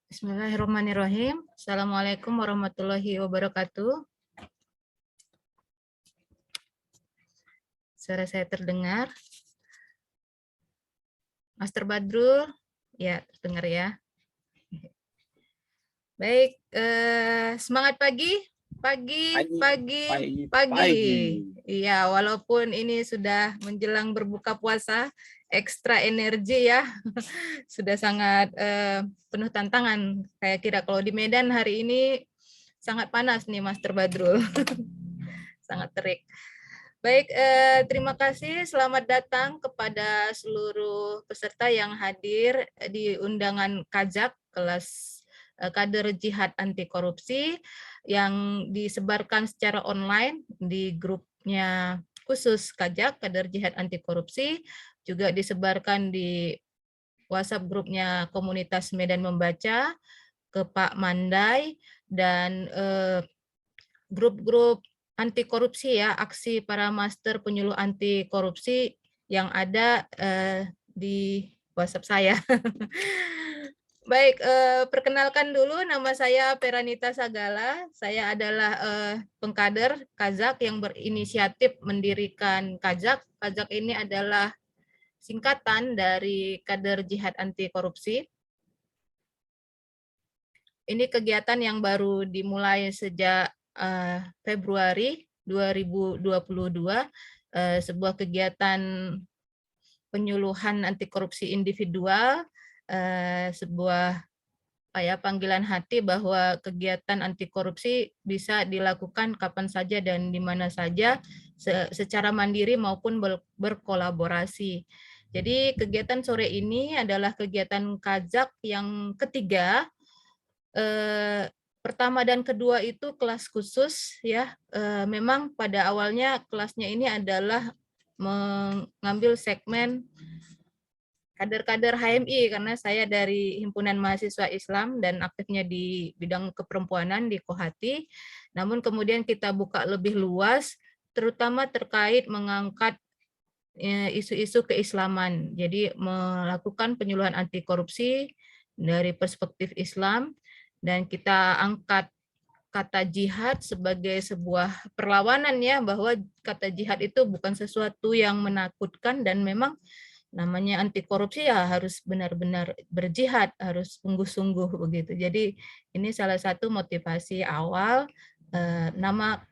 Bismillahirrahmanirrahim. Assalamualaikum warahmatullahi wabarakatuh. Suara saya terdengar. Master Badrul, ya terdengar ya. Baik, semangat pagi. Pagi. Iya, walaupun ini sudah menjelang berbuka puasa, ekstra energi ya. Sudah sangat penuh tantangan. Kayak kira kalau di Medan hari ini sangat panas nih Master Badrul. Sangat terik. Baik, terima kasih. Selamat datang kepada seluruh peserta yang hadir di undangan Kajak kelas kader jihad anti korupsi yang disebarkan secara online di grupnya khusus Kajak kader jihad anti korupsi, juga disebarkan di WhatsApp grupnya komunitas Medan Membaca ke Pak Mandai dan grup-grup anti korupsi ya, aksi para master penyuluh anti korupsi yang ada di WhatsApp saya. Baik, perkenalkan dulu, nama saya Peranita Sagala. Saya adalah pengkader Kajak yang berinisiatif mendirikan Kajak. Kajak ini adalah singkatan dari Kader Jihad Anti Korupsi. Ini kegiatan yang baru dimulai sejak Februari 2022, sebuah kegiatan penyuluhan anti korupsi individual, sebuah panggilan hati bahwa kegiatan anti korupsi bisa dilakukan kapan saja dan di mana saja secara mandiri maupun berkolaborasi. Jadi kegiatan sore ini adalah kegiatan Kajak yang ketiga. Pertama dan kedua itu kelas khusus ya. Memang pada awalnya kelasnya ini adalah mengambil segmen kader-kader HMI karena saya dari Himpunan Mahasiswa Islam dan aktifnya di bidang keperempuanan di Kohati. Namun kemudian kita buka lebih luas, terutama terkait mengangkat isu-isu keislaman. Jadi melakukan penyuluhan anti korupsi dari perspektif Islam, dan kita angkat kata jihad sebagai sebuah perlawanan ya, bahwa kata jihad itu bukan sesuatu yang menakutkan dan memang namanya anti korupsi ya harus benar-benar berjihad, harus sungguh-sungguh begitu. Jadi ini salah satu motivasi awal nama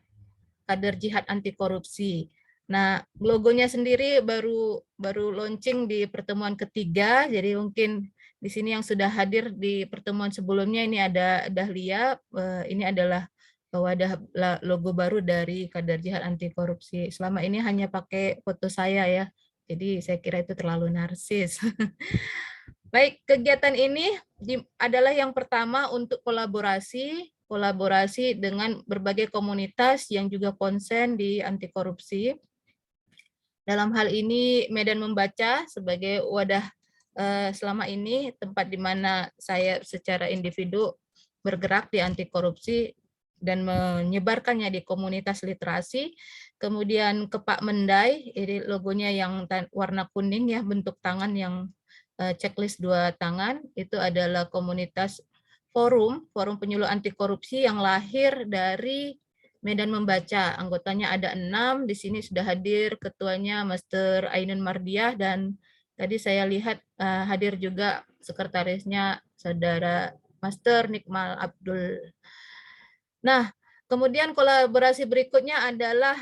kader jihad anti korupsi. Nah, logonya sendiri baru launching di pertemuan ketiga, jadi mungkin di sini yang sudah hadir di pertemuan sebelumnya ini ada Dahlia, ini adalah wadah logo baru dari kader jihad anti korupsi. Selama ini hanya pakai foto saya ya. Jadi saya kira itu terlalu narsis. Baik, kegiatan ini adalah yang pertama untuk kolaborasi dengan berbagai komunitas yang juga konsen di anti korupsi. Dalam hal ini Medan Membaca sebagai wadah selama ini tempat di mana saya secara individu bergerak di anti korupsi dan menyebarkannya di komunitas literasi. Kemudian ke Pak Mendai, ini logonya yang warna kuning ya, bentuk tangan yang checklist 2 tangan, itu adalah komunitas forum penyuluh anti korupsi yang lahir dari Medan Membaca. Anggotanya ada 6, di sini sudah hadir ketuanya Master Ainun Mardiah, dan tadi saya lihat hadir juga sekretarisnya Saudara Master Nikmal Abdul. Nah, kemudian kolaborasi berikutnya adalah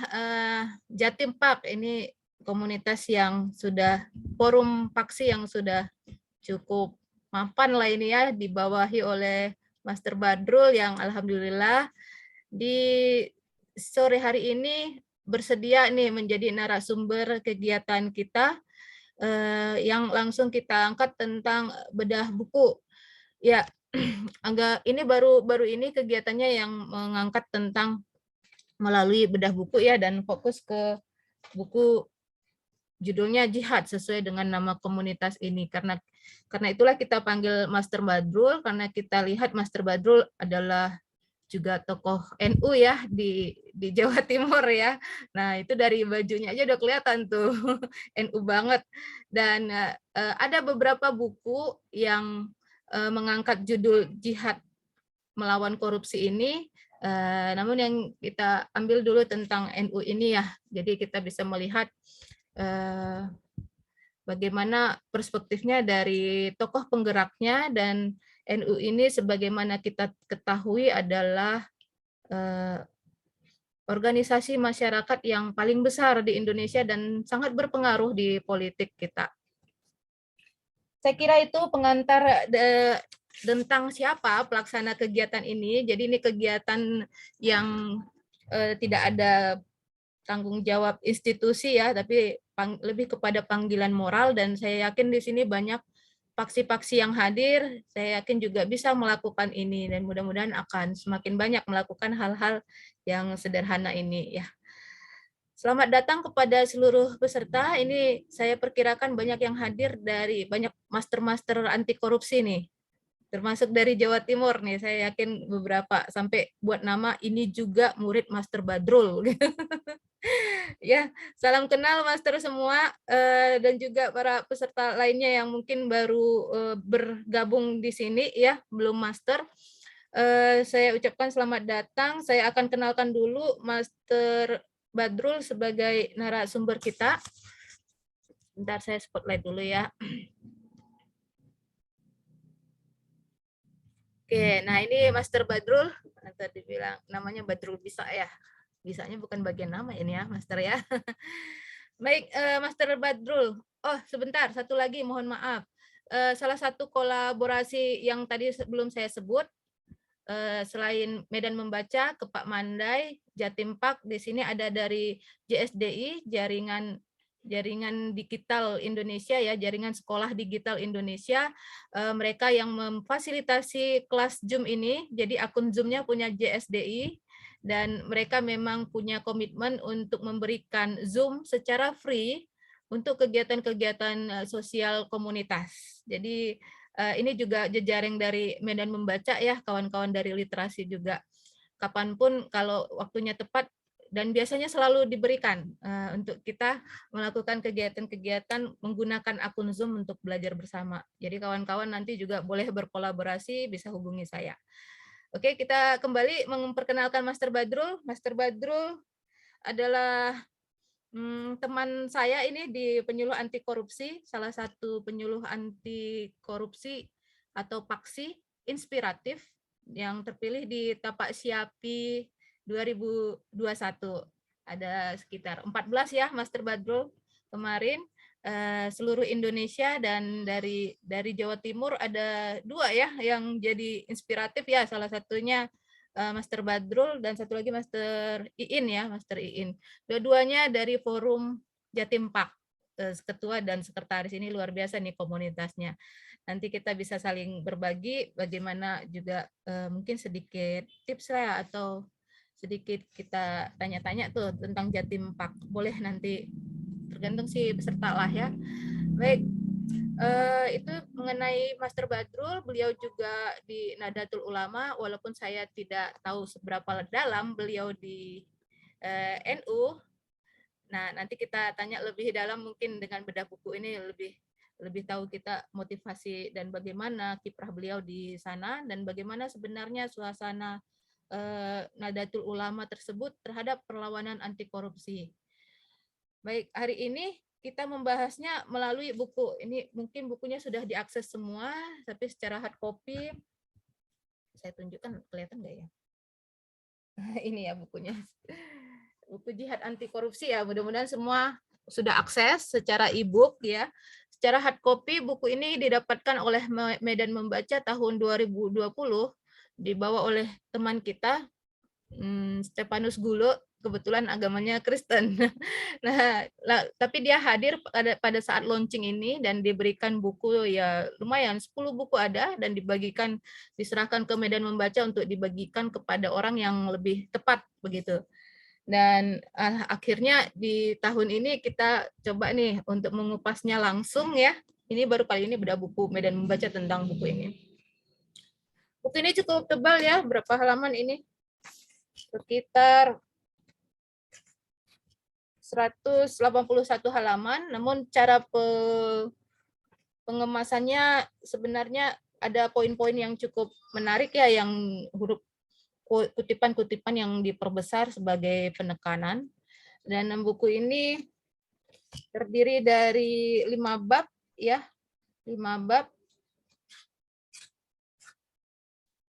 Jatim Pak. Ini komunitas yang sudah, forum paksi yang sudah cukup mapan lah ini ya, dibawahi oleh Master Badrul yang alhamdulillah di sore hari ini bersedia nih menjadi narasumber kegiatan kita yang langsung kita angkat tentang bedah buku. Ya, ini baru ini kegiatannya yang mengangkat tentang melalui bedah buku ya, dan fokus ke buku judulnya Jihad sesuai dengan nama komunitas ini. Karena itulah kita panggil Master Badrul, karena kita lihat Master Badrul adalah juga tokoh NU ya di Jawa Timur ya. Nah, itu dari bajunya aja udah kelihatan tuh NU banget. Dan ada beberapa buku yang mengangkat judul jihad melawan korupsi ini, namun yang kita ambil dulu tentang NU ini ya. Jadi kita bisa melihat bagaimana perspektifnya dari tokoh penggeraknya, dan NU ini sebagaimana kita ketahui adalah organisasi masyarakat yang paling besar di Indonesia dan sangat berpengaruh di politik kita. Saya kira itu pengantar tentang siapa pelaksana kegiatan ini. Jadi ini kegiatan yang tidak ada tanggung jawab institusi ya, tapi lebih kepada panggilan moral, dan saya yakin di sini banyak paksi-paksi yang hadir. Saya yakin juga bisa melakukan ini, dan mudah-mudahan akan semakin banyak melakukan hal-hal yang sederhana ini ya. Selamat datang kepada seluruh peserta. Ini saya perkirakan banyak yang hadir dari banyak master-master anti korupsi nih, termasuk dari Jawa Timur nih. Saya yakin beberapa sampai buat nama ini juga murid Master Badrul. Ya, salam kenal Master semua, dan juga para peserta lainnya yang mungkin baru bergabung di sini ya, belum Master. Saya ucapkan selamat datang. Saya akan kenalkan dulu Master Badrul sebagai narasumber kita. Bentar, saya spotlight dulu ya. Oke, nah ini Master Badrul. Tadi bilang namanya Badrul bisa ya. Bisanya bukan bagian nama ini ya, Master ya. Baik, Master Badrul. Oh, sebentar, satu lagi mohon maaf. Salah satu kolaborasi yang tadi sebelum saya sebut, selain Medan Membaca, Kepak Mandai, Jatim Pak, di sini ada dari JSDI, Jaringan Digital Indonesia ya, Jaringan Sekolah Digital Indonesia. Mereka yang memfasilitasi kelas Zoom ini, jadi akun Zoom-nya punya JSDI, dan mereka memang punya komitmen untuk memberikan Zoom secara free untuk kegiatan-kegiatan sosial komunitas. Jadi ini juga jejaring dari Medan Membaca ya, kawan-kawan dari literasi juga. Kapanpun kalau waktunya tepat, dan biasanya selalu diberikan untuk kita melakukan kegiatan-kegiatan menggunakan akun Zoom untuk belajar bersama. Jadi kawan-kawan nanti juga boleh berkolaborasi, bisa hubungi saya. Oke, kita kembali memperkenalkan Master Badrul. Master Badrul adalah teman saya ini di penyuluh anti korupsi, salah satu penyuluh anti korupsi atau paksi inspiratif yang terpilih di Tapak Siapi 2021. Ada sekitar 14 ya Master Badrul kemarin, seluruh Indonesia, dan dari Jawa Timur ada 2 ya yang jadi inspiratif ya, salah satunya Master Badrul dan satu lagi Master Iin ya, Master Iin. Dua-duanya dari Forum Jatim Pak. Ketua dan sekretaris ini luar biasa nih komunitasnya. Nanti kita bisa saling berbagi bagaimana juga mungkin sedikit tips lah atau sedikit kita tanya-tanya tuh tentang Jatim Pak. Boleh nanti tergantung si peserta lah ya. Baik, itu mengenai Master Badrul. Beliau juga di Nahdlatul Ulama, walaupun saya tidak tahu seberapa dalam beliau di NU. Nah, nanti kita tanya lebih dalam mungkin dengan bedah buku ini lebih tahu kita motivasi dan bagaimana kiprah beliau di sana, dan bagaimana sebenarnya suasana Nahdlatul Ulama tersebut terhadap perlawanan anti korupsi. Baik, hari ini kita membahasnya melalui buku. Ini mungkin bukunya sudah diakses semua, tapi secara hard copy, saya tunjukkan, kelihatan nggak ya? Ini ya bukunya. Buku Jihad Anti Korupsi ya, mudah-mudahan semua sudah akses secara e-book ya. Secara hard copy, buku ini didapatkan oleh Medan Membaca tahun 2020, dibawa oleh teman kita, Stefanus Gulo, kebetulan agamanya Kristen. Nah, tapi dia hadir pada saat launching ini dan diberikan buku ya lumayan 10 buku ada, dan diserahkan ke Medan Membaca untuk dibagikan kepada orang yang lebih tepat begitu. Dan akhirnya di tahun ini kita coba nih untuk mengupasnya langsung ya. Ini baru kali ini bedah buku Medan Membaca tentang buku ini. Buku ini cukup tebal ya, berapa halaman ini? Sekitar 181 halaman, namun cara pengemasannya sebenarnya ada poin-poin yang cukup menarik ya, yang huruf kutipan-kutipan yang diperbesar sebagai penekanan. Dan buku ini terdiri dari 5 bab ya, 5 bab,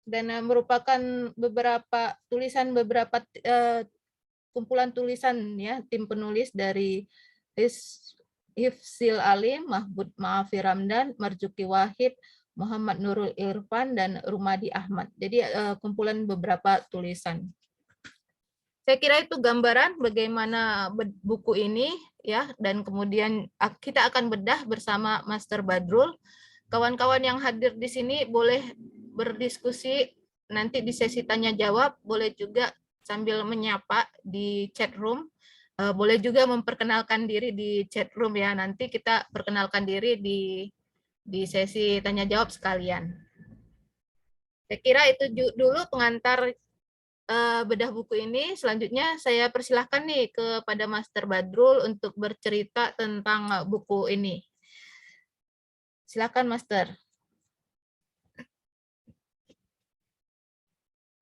dan merupakan beberapa kumpulan tulisan ya, tim penulis dari Hifzil Alim, Mahfud Maafi Ramdan, Marzuki Wahid, Muhammad Nurul Irfan, dan Rumadi Ahmad. Jadi kumpulan beberapa tulisan. Saya kira itu gambaran bagaimana buku ini ya, dan kemudian kita akan bedah bersama Master Badrul. Kawan-kawan yang hadir di sini boleh berdiskusi nanti di sesi tanya jawab, boleh juga sambil menyapa di chat room. Boleh juga memperkenalkan diri di chat room ya. Nanti kita perkenalkan diri di sesi tanya jawab sekalian. Saya kira itu dulu pengantar bedah buku ini. Selanjutnya saya persilahkan nih kepada Master Badrul untuk bercerita tentang buku ini. Silakan Master.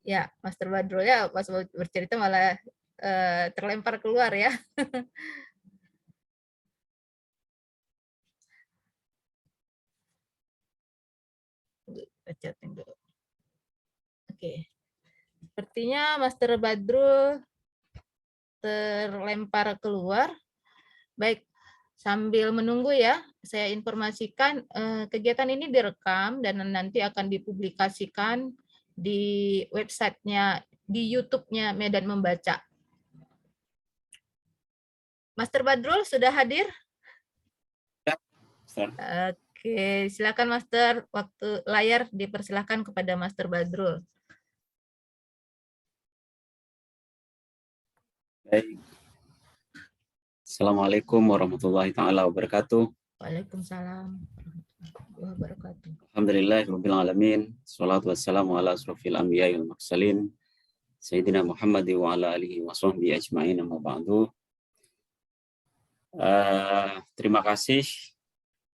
Ya, Master Badrul ya pas bercerita malah terlempar keluar ya. Oke. Sepertinya Master Badrul terlempar keluar. Baik, sambil menunggu ya, saya informasikan kegiatan ini direkam dan nanti akan dipublikasikan di websitenya, di YouTube-nya Medan Membaca. Master Badrul sudah hadir? Ya, Oke, silakan Master. Waktu layar dipersilakan kepada Master Badrul. baik. Assalamualaikum warahmatullahi taala wabarakatuh. Waalaikumsalam warahmatullahi wabarakatuh. Alhamdulillahirabbil alamin. Shalatu wassalamu ala asrofil anbiya'i wal mursalin. Sayyidina Muhammad wa ala alihi wa sahbihi ajma'in, amma ba'du. Terima kasih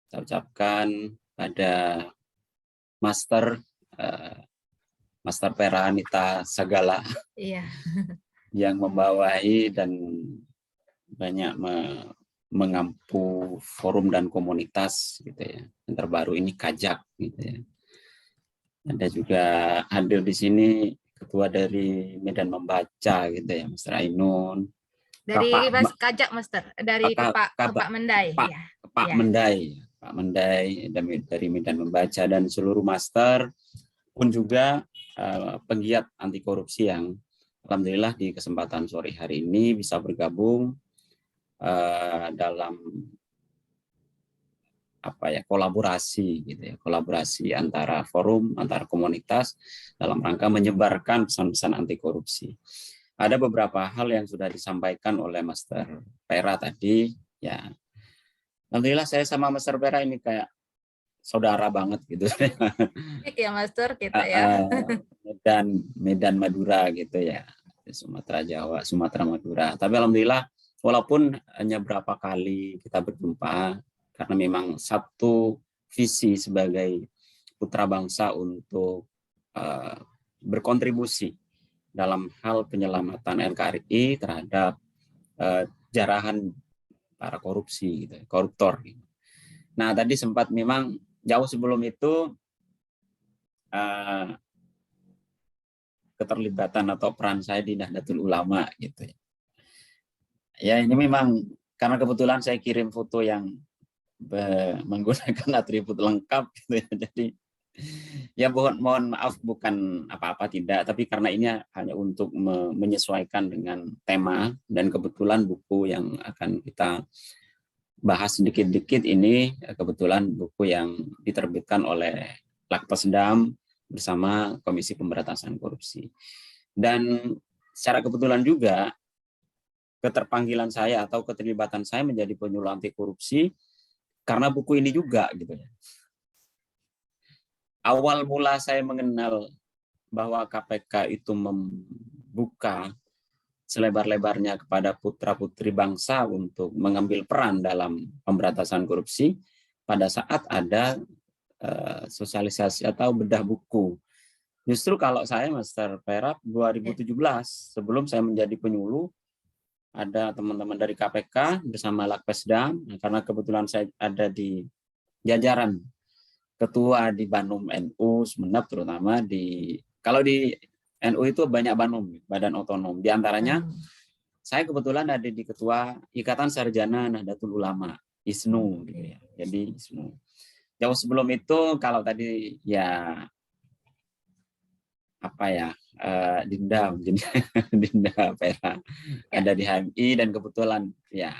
saya ucapkan pada Master Pera Anita Sagala, Iya, yang membawahi dan banyak mengampu forum dan komunitas gitu ya. Yang terbaru ini Kajak gitu ya. Ada juga hadir di sini ketua dari Medan Membaca gitu ya, Mas Ainun. dari Mas Kajak Master, dari Kepak Mendai ya. Kepak Mendai dari Medan Membaca, dan seluruh master pun juga penggiat anti korupsi yang alhamdulillah di kesempatan sore hari ini bisa bergabung dalam kolaborasi gitu ya, kolaborasi antara forum, antara komunitas dalam rangka menyebarkan pesan-pesan anti korupsi. Ada beberapa hal yang sudah disampaikan oleh Master Pera tadi ya. Alhamdulillah saya sama Master Pera ini kayak saudara banget gitu. Ya Master kita ya. Medan Madura gitu ya. Sumatera Jawa, Sumatera Madura. Tapi alhamdulillah walaupun hanya berapa kali kita berjumpa, karena memang satu visi sebagai putra bangsa untuk berkontribusi dalam hal penyelamatan NKRI terhadap jarahan para korupsi, gitu, koruptor. Nah tadi sempat memang jauh sebelum itu keterlibatan atau peran saya di Nahdlatul Ulama gitu ya. Ya ini memang karena kebetulan saya kirim foto yang menggunakan atribut lengkap gitu ya. Jadi ya mohon maaf, bukan apa-apa tidak, tapi karena ini hanya untuk menyesuaikan dengan tema, dan kebetulan buku yang akan kita bahas sedikit-sedikit ini kebetulan buku yang diterbitkan oleh Lakpesdam bersama Komisi Pemberantasan Korupsi. Dan secara kebetulan juga keterpanggilan saya atau keterlibatan saya menjadi penyuluh anti korupsi karena buku ini juga gitu ya. Awal mula saya mengenal bahwa KPK itu membuka selebar-lebarnya kepada putra-putri bangsa untuk mengambil peran dalam pemberantasan korupsi pada saat ada sosialisasi atau bedah buku. Justru kalau saya Master Perak 2017 sebelum saya menjadi penyuluh, ada teman-teman dari KPK bersama Lakpesdam, karena kebetulan saya ada di jajaran ketua di Banum NU Sumeneb, terutama kalau di NU itu banyak Banum, badan otonom. Di antaranya saya kebetulan ada di ketua Ikatan Sarjana Nahdlatul Ulama, ISNU gitu ya. Jadi ISNU. Jauh sebelum itu kalau tadi ya apa ya, Dinda Perak ada di HMI, dan kebetulan ya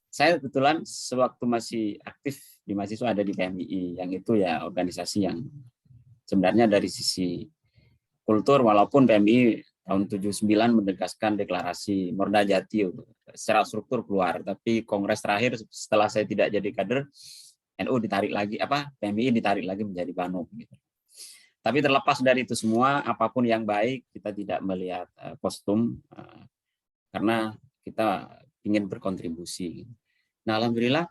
saya kebetulan sewaktu masih aktif di mahasiswa ada di PMII, yang itu ya organisasi yang sebenarnya dari sisi kultur, walaupun PMII tahun 79 menegaskan deklarasi Morda Jati secara struktur keluar, tapi kongres terakhir setelah saya tidak jadi kader, NU ditarik lagi, PMII ditarik lagi menjadi Banum gitu. Tapi terlepas dari itu semua, apapun yang baik, kita tidak melihat kostum, karena kita ingin berkontribusi. Nah, alhamdulillah,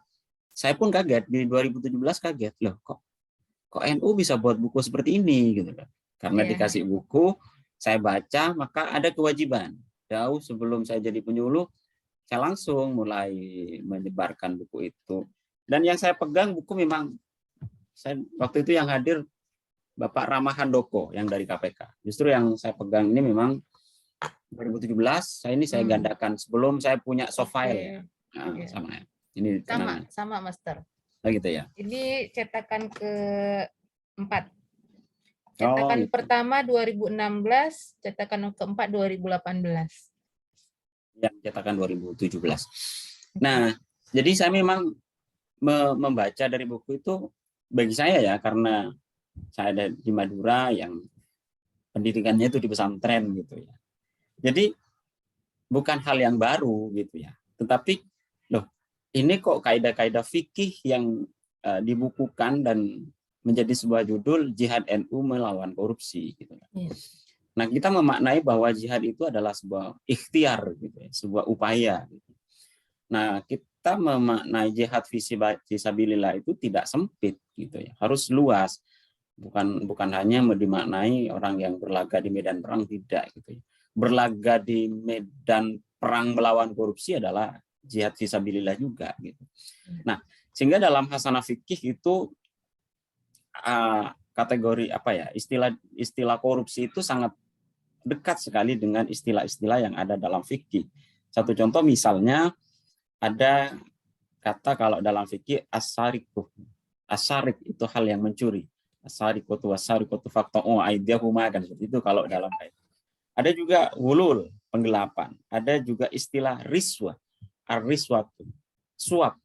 saya pun kaget di 2017, kaget loh, kok NU bisa buat buku seperti ini gitu kan. Karena dikasih buku, saya baca, maka ada kewajiban. Jauh sebelum saya jadi penyuluh, saya langsung mulai menyebarkan buku itu. Dan yang saya pegang buku memang, waktu itu yang hadir Bapak Rama Handoko yang dari KPK. Justru yang saya pegang ini memang 2017, saya gandakan sebelum saya punya soft file. Nah, sama ya. Ini sama Master. Oh gitu ya. Ini cetakan ke-4. Cetakan pertama 2016, cetakan keempat 2018. Yang cetakan 2017. Nah, jadi saya memang membaca dari buku itu, bagi saya ya, karena saya ada di Madura yang pendidikannya itu di pesantren gitu ya. Jadi bukan hal yang baru gitu ya. Tetapi loh, ini kok kaidah-kaidah fikih yang dibukukan dan menjadi sebuah judul Jihad NU Melawan Korupsi gitu. Nah, kita memaknai bahwa jihad itu adalah sebuah ikhtiar gitu ya, sebuah upaya gitu. Nah, kita memaknai jihad fisabilillah itu tidak sempit gitu ya, harus luas. Bukan hanya dimaknai orang yang berlaga di medan perang, tidak gitu ya. Berlaga di medan perang melawan korupsi adalah jihad fisabilillah juga gitu. Nah, sehingga dalam hasanah fikih itu kategori istilah korupsi itu sangat dekat sekali dengan istilah-istilah yang ada dalam fikih. Satu contoh misalnya ada kata kalau dalam fikih as-sarik itu hal yang mencuri. As-sarikatu was-sarikatu faqta'u aydiyahuma, kan seperti itu kalau dalam ayat. Ada juga wulul, penggelapan. Ada juga istilah riswah, ar-riswatu, suap.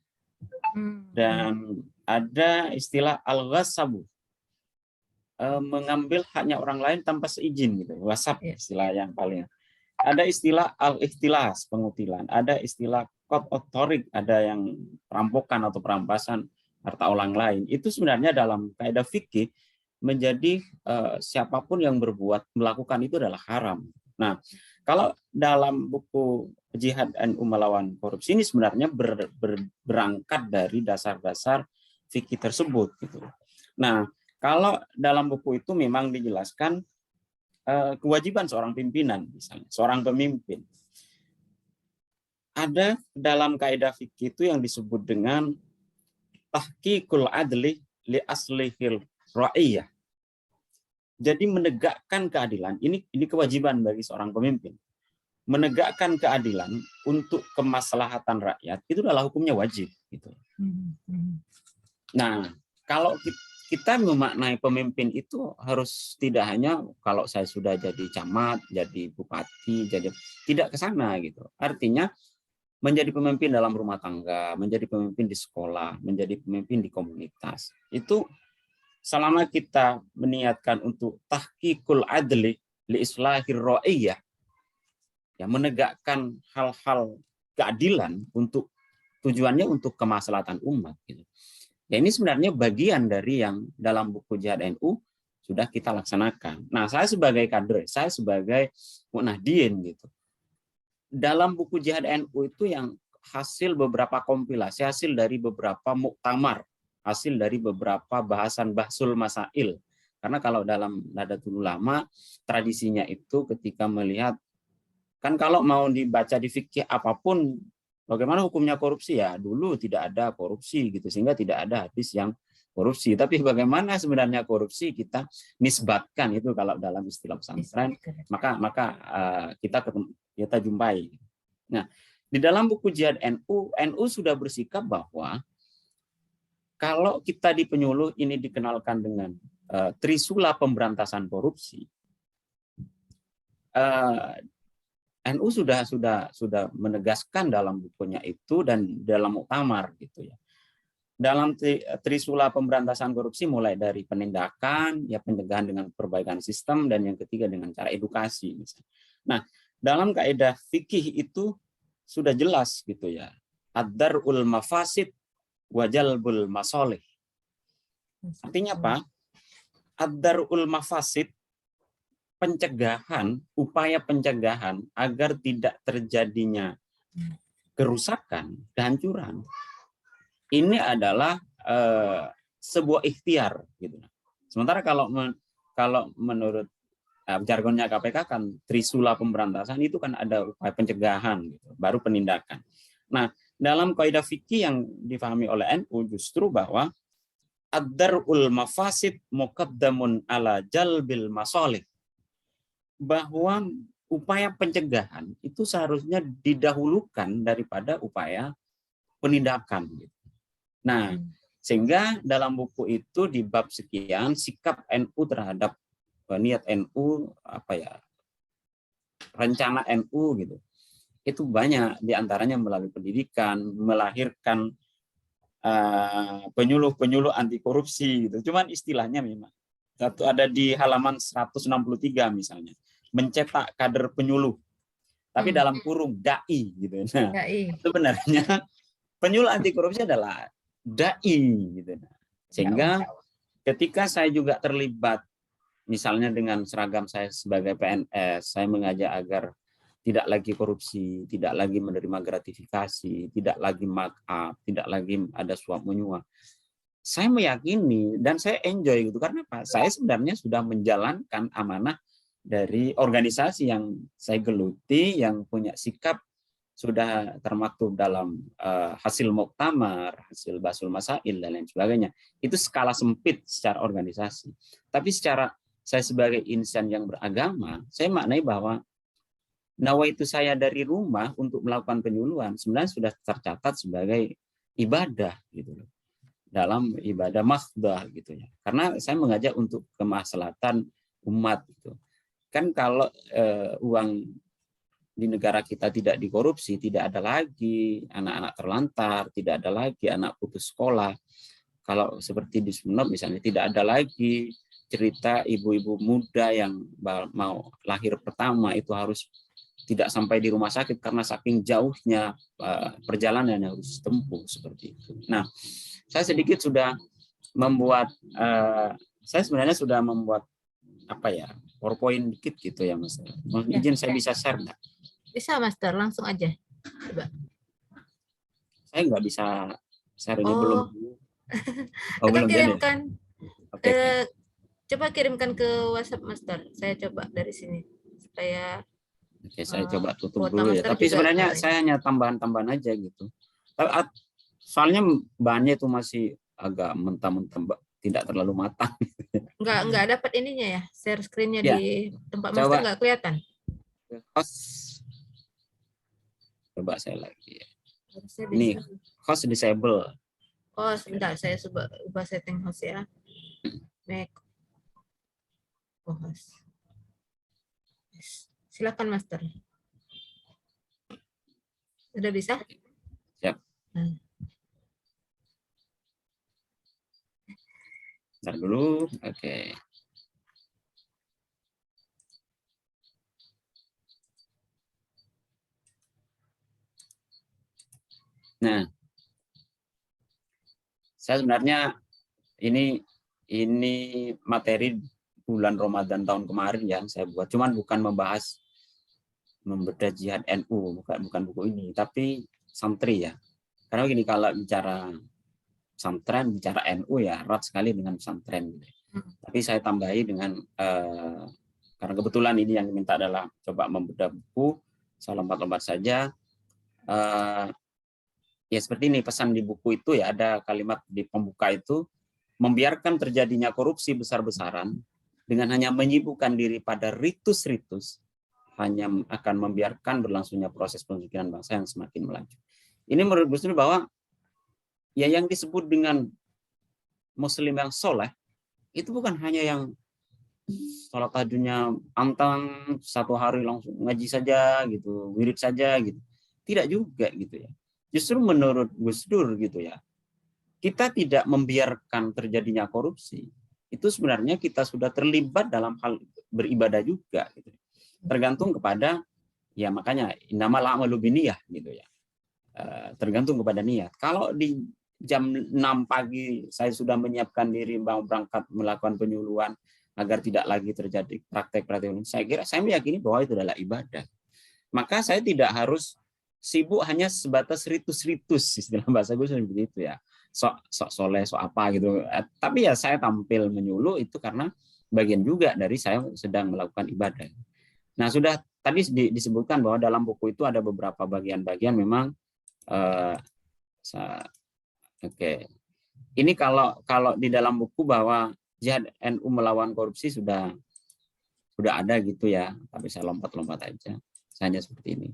Dan ada istilah al-ghasabu, mengambil haknya orang lain tanpa seizin gitu. Wasab istilah yang paling. Ada istilah al-ikhtilas, pengutilan. Ada istilah qat'ut-thariq, ada yang perampokan atau perampasan harta orang lain. Itu sebenarnya dalam kaidah fikih menjadi siapapun yang melakukan itu adalah haram. Nah, kalau dalam buku Jihad NU Melawan Korupsi ini sebenarnya berangkat dari dasar-dasar fikih tersebut gitu. Nah, kalau dalam buku itu memang dijelaskan kewajiban seorang pimpinan, misalnya seorang pemimpin. Ada dalam kaidah fikih itu yang disebut dengan tahqiqul adli li aslihil ra'iyah. Jadi menegakkan keadilan, ini kewajiban bagi seorang pemimpin. Menegakkan keadilan untuk kemaslahatan rakyat itu adalah hukumnya wajib gitu. Nah, kalau kita memaknai pemimpin itu harus tidak hanya kalau saya sudah jadi camat, jadi bupati, jadi tidak ke sana gitu. Artinya menjadi pemimpin dalam rumah tangga, menjadi pemimpin di sekolah, menjadi pemimpin di komunitas. Itu selama kita meniatkan untuk tahqiqul adli li islahir ra'iyah, ya, menegakkan hal-hal keadilan untuk tujuannya untuk kemaslahatan umat gitu. Ya, ini sebenarnya bagian dari yang dalam buku Jihad NU sudah kita laksanakan. Nah, saya sebagai kader, saya sebagai mu'nahdin gitu. Dalam buku Jihad NU itu yang hasil beberapa kompilasi, hasil dari beberapa muktamar hasil dari beberapa bahasan bahsul masail. Karena kalau dalam Nahdlatul Ulama tradisinya itu ketika melihat, kan kalau mau dibaca di fikih apapun, bagaimana hukumnya korupsi ya, dulu tidak ada korupsi gitu, sehingga tidak ada hadis yang korupsi. Tapi bagaimana sebenarnya korupsi kita nisbatkan itu kalau dalam istilah pesantren, maka kita jumpai. Nah, di dalam buku Jihad NU sudah bersikap bahwa kalau kita di penyuluh ini dikenalkan dengan Trisula pemberantasan korupsi, NU sudah menegaskan dalam bukunya itu dan dalam muktamar gitu ya. Dalam Trisula pemberantasan korupsi mulai dari penindakan, ya pencegahan dengan perbaikan sistem, dan yang ketiga dengan cara edukasi misalnya. Nah, dalam kaidah fikih itu sudah jelas gitu ya. Ad-dar'ul mafasid wa jalbul masolih. Artinya apa? Ad-dar'ul mafasid, pencegahan, upaya pencegahan agar tidak terjadinya kerusakan, kehancuran. Ini adalah sebuah ikhtiar gitu. Sementara kalau menurut jargonnya KPK kan Trisula pemberantasan itu kan ada upaya pencegahan gitu, baru penindakan. Nah, dalam kaidah fikih yang difahami oleh NU justru bahwa ad-dar'ul mafasid muqaddamun ala jalbil masalih, bahwa upaya pencegahan itu seharusnya didahulukan daripada upaya penindakan. Nah, sehingga dalam buku itu di bab sekian sikap NU terhadap niat NU, rencana NU gitu, itu banyak diantaranya melalui pendidikan, melahirkan penyuluh anti korupsi gitu. Cuman istilahnya memang satu ada di halaman 163 misalnya, mencetak kader penyuluh, tapi dalam kurung dai gitu. Nah, sebenarnya penyuluh anti korupsi adalah dai gitu. Sehingga ketika saya juga terlibat misalnya dengan seragam saya sebagai PNS, saya mengajak agar tidak lagi korupsi, tidak lagi menerima gratifikasi, tidak lagi markup, tidak lagi ada suap menyuap. Saya meyakini dan saya enjoy gitu, karena apa? Saya sebenarnya sudah menjalankan amanah dari organisasi yang saya geluti, yang punya sikap sudah termaktub dalam hasil muktamar, hasil basul masail dan lain sebagainya. Itu skala sempit secara organisasi. Tapi secara saya sebagai insan yang beragama, saya maknai bahwa nawaitu saya dari rumah untuk melakukan penyuluhan sebenarnya sudah tercatat sebagai ibadah gitu loh, dalam ibadah makhdah gitu ya. Karena saya mengajak untuk kemaslahatan umat gitu. Kan kalau uang di negara kita tidak dikorupsi, tidak ada lagi anak-anak terlantar, tidak ada lagi anak putus sekolah. Kalau seperti di Sumeneb misalnya, tidak ada lagi cerita ibu-ibu muda yang mau lahir pertama itu harus tidak sampai di rumah sakit karena saking jauhnya perjalanan yang harus ditempuh seperti itu. Nah, saya sedikit sudah membuat, saya sebenarnya sudah membuat PowerPoint dikit gitu ya, Mas. Mohon izin saya bisa share nggak? Bisa, Master, langsung aja. Coba. Saya nggak bisa share ini belum. Belum kirimkan. Okay. Coba kirimkan ke WhatsApp, Master. Saya coba dari sini supaya. Oke, saya coba tutup dulu ya. Tapi sebenarnya saya hanya tambahan-tambahan aja gitu. Soalnya bahannya itu masih agak mentah-mentah, tidak terlalu matang. Nggak dapat ininya ya, share screen-nya ya. Di tempat Master nggak kelihatan. Coba saya lagi. Ini host disable. Oh, sebentar, saya coba ubah setting host ya. Make host. Silakan, Master. Sudah bisa? Siap. Bentar dulu. Oke. Nah, saya sebenarnya ini materi bulan Ramadan tahun kemarin yang saya buat, cuman bukan membahas membedah jihad NU, bukan buku ini, tapi santri ya. Karena gini, kalau bicara pesantren, bicara NU ya erat sekali dengan pesantren. Gitu. Tapi saya tambahi dengan karena kebetulan ini yang diminta adalah coba membedah buku, saya lompat-lompat saja. Ya seperti ini pesan di buku itu ya, ada kalimat di pembuka itu, membiarkan terjadinya korupsi besar-besaran dengan hanya menyibukkan diri pada ritus-ritus hanya akan membiarkan berlangsungnya proses pembikinan bangsa yang semakin melaju. Ini menurut Gus Dur bahwa ya yang disebut dengan muslim yang soleh itu bukan hanya yang sholat tahajudnya antang satu hari langsung ngaji saja gitu, wirid saja gitu. Tidak juga gitu ya. Justru menurut Gus Dur gitu ya, kita tidak membiarkan terjadinya korupsi. Itu sebenarnya kita sudah terlibat dalam hal beribadah juga gitu. Tergantung kepada ya makanya innamal a'malu binniyah gitu ya. Tergantung kepada niat. Kalau di jam 6 pagi saya sudah menyiapkan diri mau berangkat melakukan penyuluhan agar tidak lagi terjadi praktek-praktek ini, saya meyakini bahwa itu adalah ibadah. Maka saya tidak harus sibuk hanya sebatas ritus-ritus, istilah bahasa gue seperti itu ya. Sok soleh, sok apa gitu. Tapi ya saya tampil menyuluh itu karena bagian juga dari saya sedang melakukan ibadah. Nah, sudah tadi disebutkan bahwa dalam buku itu ada beberapa bagian-bagian memang oke. Ini kalau di dalam buku bahwa jihad NU melawan korupsi sudah ada gitu ya, tapi saya lompat-lompat aja. Saya hanya seperti ini.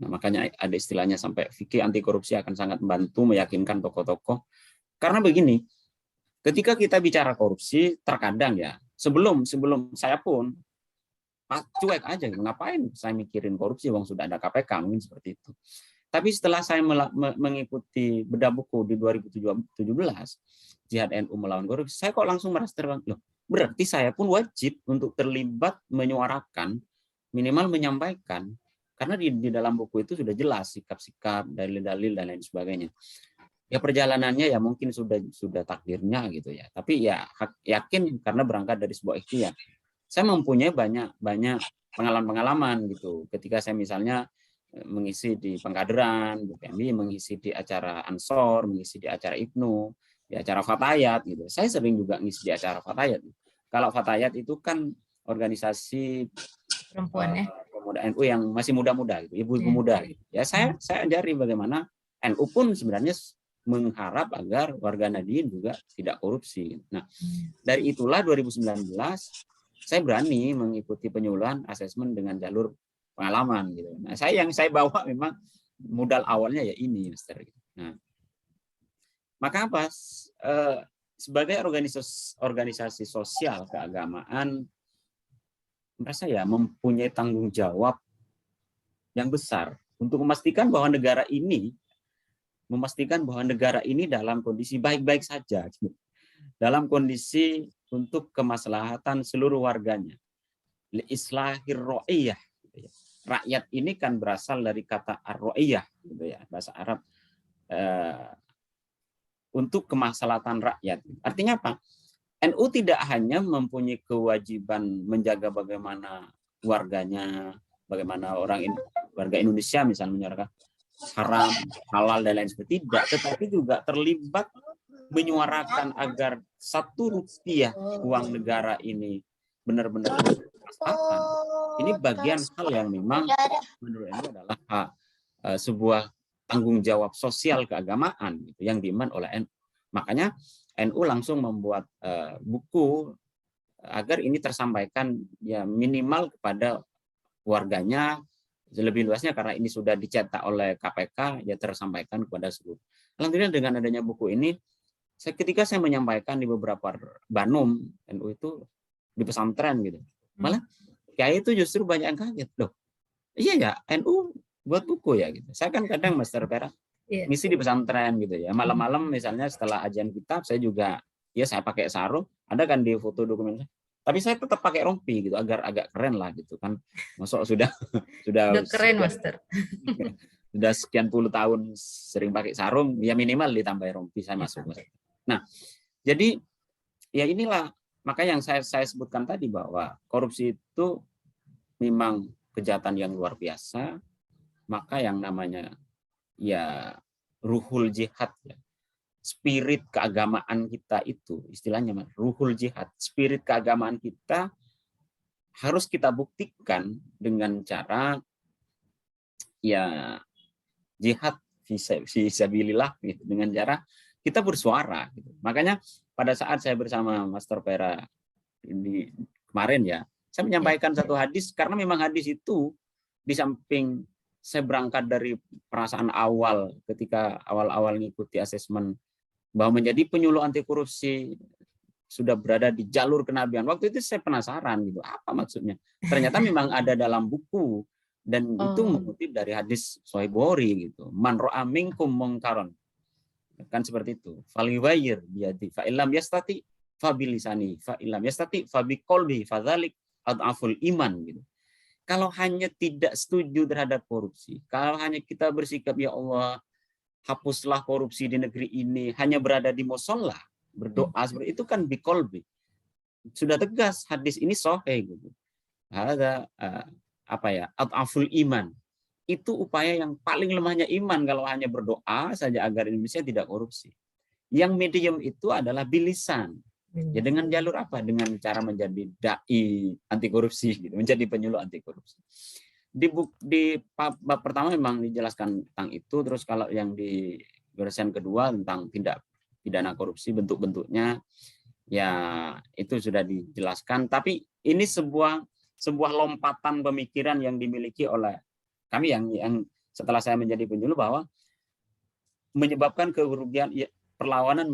Nah, makanya ada istilahnya sampai fikih anti korupsi akan sangat membantu meyakinkan tokoh-tokoh. Karena begini, ketika kita bicara korupsi, terkadang ya, sebelum saya pun cuek aja, ngapain saya mikirin korupsi, wong sudah ada KPK, mungkin seperti itu. Tapi setelah saya mengikuti bedah buku di 2017, Jihad NU melawan korupsi, saya kok langsung merasa terbang, loh, berarti saya pun wajib untuk terlibat menyuarakan, minimal menyampaikan, karena di dalam buku itu sudah jelas sikap-sikap, dalil-dalil dan lain sebagainya. Ya perjalanannya ya mungkin sudah takdirnya gitu ya. Tapi ya yakin karena berangkat dari sebuah ikhtiar. Saya mempunyai banyak pengalaman-pengalaman gitu. Ketika saya misalnya mengisi di Pengkaderan, Bu PMI mengisi di acara Ansor, mengisi di acara Ibnu, di acara Fatayat gitu. Saya sering juga ngisi di acara Fatayat. Kalau Fatayat itu kan organisasi Perempuan ya. Pemuda NU yang masih muda-muda gitu, ibu-ibu muda gitu. Ya saya ajari bagaimana NU pun sebenarnya mengharap agar warga Nahdien juga tidak korupsi. Nah, dari itulah 2019 saya berani mengikuti penyuluhan asesmen dengan jalur pengalaman gitu. Nah, yang saya bawa memang modal awalnya ya ini, Mister. Nah, maka apa? Sebagai organisasi sosial keagamaan, merasa ya mempunyai tanggung jawab yang besar untuk memastikan bahwa negara ini dalam kondisi baik-baik saja, dalam kondisi untuk kemaslahatan seluruh warganya. Islahir ro'iyah. Rakyat ini kan berasal dari kata ar-ro'iyah, gitu ya, bahasa Arab, untuk kemaslahatan rakyat. Artinya apa? NU tidak hanya mempunyai kewajiban menjaga bagaimana warganya, bagaimana warga Indonesia misalnya menyuarakan haram, halal dan lain sebagainya, tidak, tetapi juga terlibat menyuarakan agar 1 rupiah uang negara ini benar-benar bermanfaat. Ini bagian hal yang memang menurut NU adalah sebuah tanggung jawab sosial keagamaan gitu, yang diiman oleh NU. Makanya NU langsung membuat buku agar ini tersampaikan ya minimal kepada warganya, lebih luasnya karena ini sudah dicetak oleh KPK ya tersampaikan kepada seluruh. Alhamdulillah dengan adanya buku ini, ketika saya menyampaikan di beberapa Banum NU itu di pesantren gitu, malah kayak itu justru banyak yang kaget, loh iya ya NU buat buku ya gitu. Saya kan kadang Master Pera ngisi di pesantren gitu ya, malam-malam misalnya setelah ajian kitab saya juga ya saya pakai sarung, ada kan di foto dokumen saya, tapi saya tetap pakai rompi gitu agar agak keren lah gitu kan. Masuk sudah keren Master. Sudah sekian puluh tahun sering pakai sarung, ya minimal ditambah rompi saya masuk. Nah, jadi ya inilah maka yang saya sebutkan tadi bahwa korupsi itu memang kejahatan yang luar biasa, maka yang namanya ya ruhul jihad ya, spirit keagamaan kita itu, istilahnya ruhul jihad, spirit keagamaan kita harus kita buktikan dengan cara ya jihad fisabilillah gitu, dengan cara kita bersuara gitu. Makanya pada saat saya bersama Master Pera ini kemarin ya, saya menyampaikan satu hadis karena memang hadis itu di samping saya berangkat dari perasaan awal ketika awal-awal ngikuti asesmen bahwa menjadi penyuluh anti korupsi sudah berada di jalur kenabian. Waktu itu saya penasaran gitu, apa maksudnya? Ternyata memang ada dalam buku dan itu mengutip dari hadis Sahih Bukhari gitu. Man ra'a minkum mungkaron. Kan seperti itu. Falyughayyir biyadi fa illam yastati fa bilisani fa illam yastati fa biqalbi fadzalik adhaful iman gitu. Kalau hanya tidak setuju terhadap korupsi, kalau hanya kita bersikap ya Allah hapuslah korupsi di negeri ini, hanya berada di musola berdoa seperti itu kan biqalbi. Sudah tegas hadis ini sahih gitu. Ada apa ya? Adhaful iman. Itu upaya yang paling lemahnya iman kalau hanya berdoa saja agar Indonesia tidak korupsi. Yang medium itu adalah bilisan. Ya dengan jalur apa? Dengan cara menjadi dai anti korupsi gitu, menjadi penyuluh anti korupsi. Di bab pertama memang dijelaskan tentang itu, terus kalau yang di goresan kedua tentang tindak pidana korupsi bentuk-bentuknya ya itu sudah dijelaskan, tapi ini sebuah lompatan pemikiran yang dimiliki oleh kami yang setelah saya menjadi penyuluh bahwa menyebabkan kerugian ya, perlawanan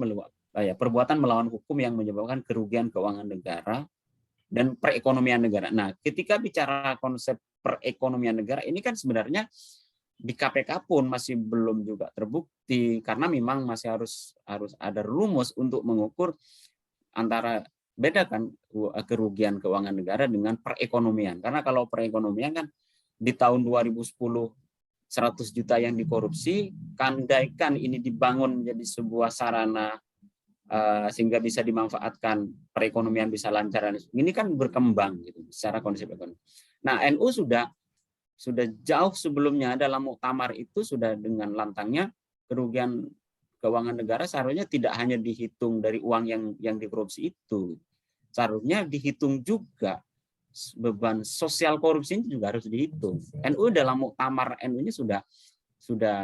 perbuatan melawan hukum yang menyebabkan kerugian keuangan negara dan perekonomian negara. Nah, ketika bicara konsep perekonomian negara ini kan sebenarnya di KPK pun masih belum juga terbukti karena memang masih harus ada rumus untuk mengukur antara bedakan kerugian keuangan negara dengan perekonomian. Karena kalau perekonomian kan di tahun 2010 100 juta yang dikorupsi, kandaikan ini dibangun menjadi sebuah sarana sehingga bisa dimanfaatkan, perekonomian bisa lancar. Ini kan berkembang gitu secara konsep ekonomi. Nah, NU sudah jauh sebelumnya dalam muktamar itu sudah dengan lantangnya kerugian keuangan negara seharusnya tidak hanya dihitung dari uang yang dikorupsi itu. Seharusnya dihitung juga beban sosial korupsi ini juga harus dihitung. NU dalam muktamar NU-nya sudah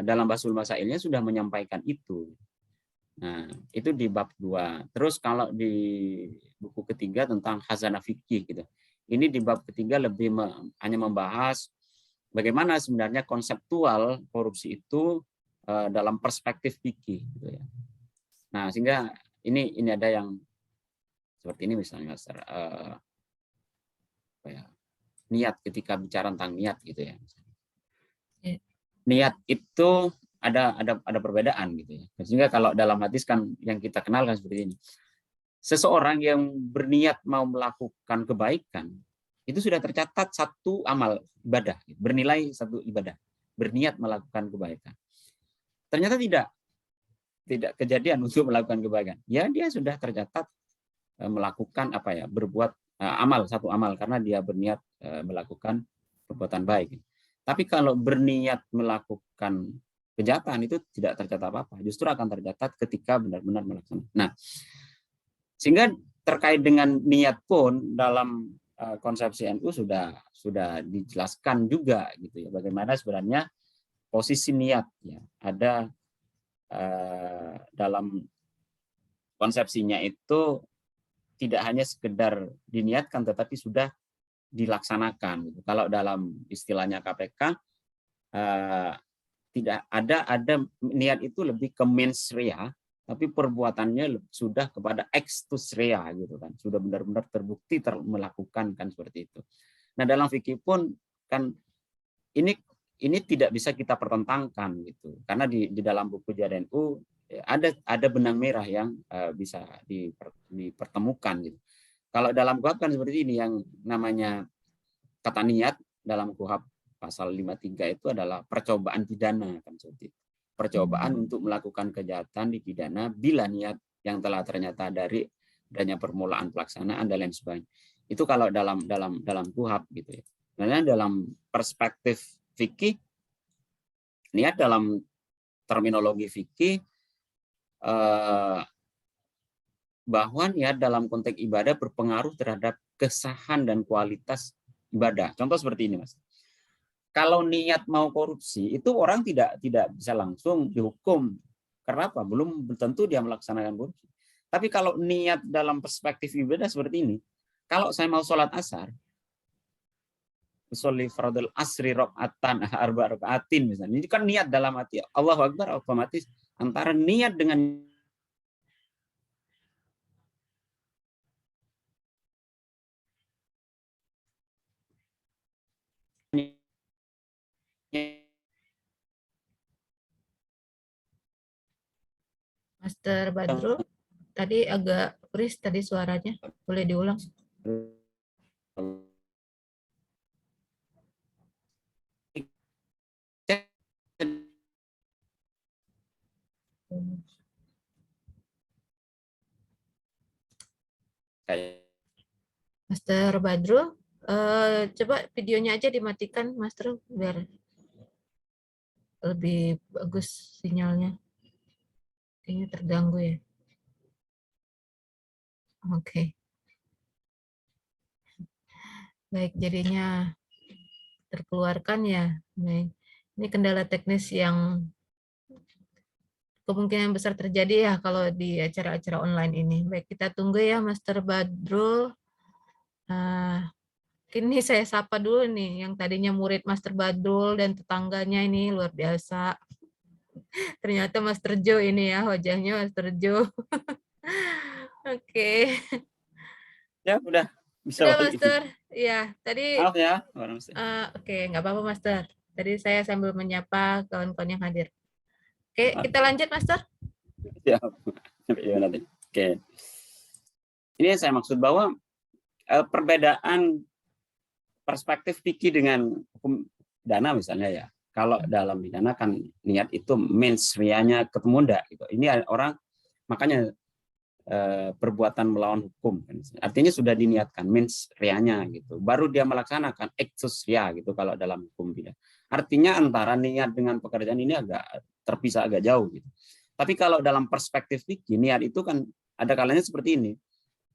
dalam Basul Masailnya sudah menyampaikan itu. Nah, itu di bab 2. Terus kalau di buku ketiga tentang khazanah fikih gitu. Ini di bab ketiga lebih hanya membahas bagaimana sebenarnya konseptual korupsi itu dalam perspektif fikih gitu ya. Nah, sehingga ini ada yang seperti ini misalnya niat, ketika bicara tentang niat gitu ya. Niat itu ada perbedaan gitu ya. Sehingga kalau dalam hadis kan yang kita kenal kan seperti ini. Seseorang yang berniat mau melakukan kebaikan itu sudah tercatat satu amal ibadah, bernilai satu ibadah, berniat melakukan kebaikan. Ternyata tidak kejadian untuk melakukan kebaikan. Ya dia sudah tercatat melakukan berbuat satu amal karena dia berniat melakukan perbuatan baik. Tapi kalau berniat melakukan kejahatan itu tidak tercatat apa-apa, justru akan tercatat ketika benar-benar melaksanakan. Nah, sehingga terkait dengan niat pun dalam konsepsi NU sudah dijelaskan juga gitu ya, bagaimana sebenarnya posisi niat ya ada dalam konsepsinya itu tidak hanya sekedar diniatkan tetapi sudah dilaksanakan gitu. Kalau dalam istilahnya KPK tidak ada niat itu lebih ke mens rea, tapi perbuatannya sudah kepada extus rea gitu kan, sudah benar-benar terbukti melakukan kan seperti itu. Nah dalam fikih pun kan ini tidak bisa kita pertentangkan gitu, karena di dalam buku JNU ada benang merah yang bisa dipertemukan gitu. Kalau dalam KUHAP kan seperti ini, yang namanya kata niat dalam KUHAP pasal 53 itu adalah percobaan pidana kan seperti itu. Percobaan untuk melakukan kejahatan dipidana bila niat yang telah ternyata dari adanya permulaan pelaksanaan dan lain sebagainya. Itu kalau dalam KUHAP gitu ya. Karena dalam perspektif fikih, niat dalam terminologi fikih bahwa niat dalam konteks ibadah berpengaruh terhadap kesahan dan kualitas ibadah. Contoh seperti ini, Mas. Kalau niat mau korupsi, itu orang tidak bisa langsung dihukum. Karena apa? Belum tentu dia melaksanakan korupsi. Tapi kalau niat dalam perspektif ibadah seperti ini, kalau saya mau sholat asar, sholli fardul asri rakaatan arba rakaatin misalnya, ini kan niat dalam hati. Allahu Akbar, otomatis antara niat dengan Master Badrul, tadi agak freeze tadi suaranya. Boleh diulang? Master Badrul, coba videonya aja dimatikan, Master, biar lebih bagus sinyalnya. Kayaknya terganggu ya. Oke. Baik, jadinya terkeluarkan ya. Baik. Ini kendala teknis yang kemungkinan besar terjadi ya kalau di acara-acara online ini. Baik, kita tunggu ya Master Badrul. Ini saya sapa dulu nih, yang tadinya murid Master Badrul dan tetangganya ini luar biasa. Ternyata Master Jo ini ya, wajahnya Master Jo. Oke. Ya, udah bisa Udah balik. Master, ya tadi Maaf ya. oke, nggak apa-apa Master. Tadi saya sambil menyapa kawan-kawan yang hadir. Oke, kita lanjut Master. Ya, nanti. Oke. Ini yang saya maksud bahwa perbedaan perspektif fikih dengan hukum dana misalnya ya. Kalau dalam pidana kan niat itu mens rianya ketemu ndak gitu. Ini orang makanya perbuatan melawan hukum. Artinya sudah diniatkan mens rianya gitu. Baru dia melaksanakan exus ria gitu kalau dalam hukum pidana. Artinya antara niat dengan pekerjaan ini agak terpisah agak jauh gitu. Tapi kalau dalam perspektif fikih niat itu kan ada kalanya seperti ini.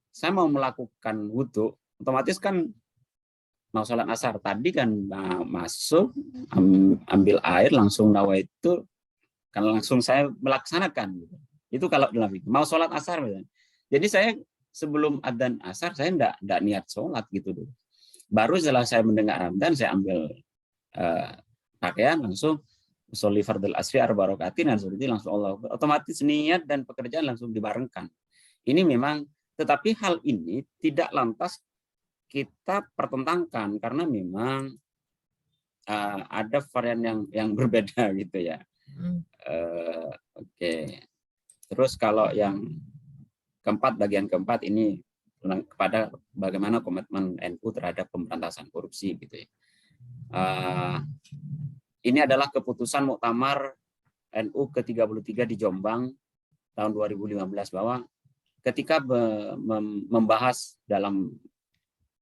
Saya mau melakukan wudhu, otomatis kan mau sholat asar tadi kan masuk ambil air langsung nawaitu kan langsung saya melaksanakan gitu. Itu kalau dalam itu mau sholat asar misalnya. Jadi saya sebelum adzan asar saya enggak niat sholat gitu dulu. Baru setelah saya mendengar adzan saya ambil pakaian langsung sholli fardul asri arba rakaatin dan seperti langsung Allah otomatis niat dan pekerjaan langsung dibarengkan. Ini memang tetapi hal ini tidak lantas kita pertentangkan karena memang ada varian yang berbeda gitu ya. Oke. Terus kalau yang bagian keempat ini kepada bagaimana komitmen NU terhadap pemberantasan korupsi gitu ya. Ini adalah keputusan Muktamar NU ke-33 di Jombang tahun 2015 bahwa ketika membahas dalam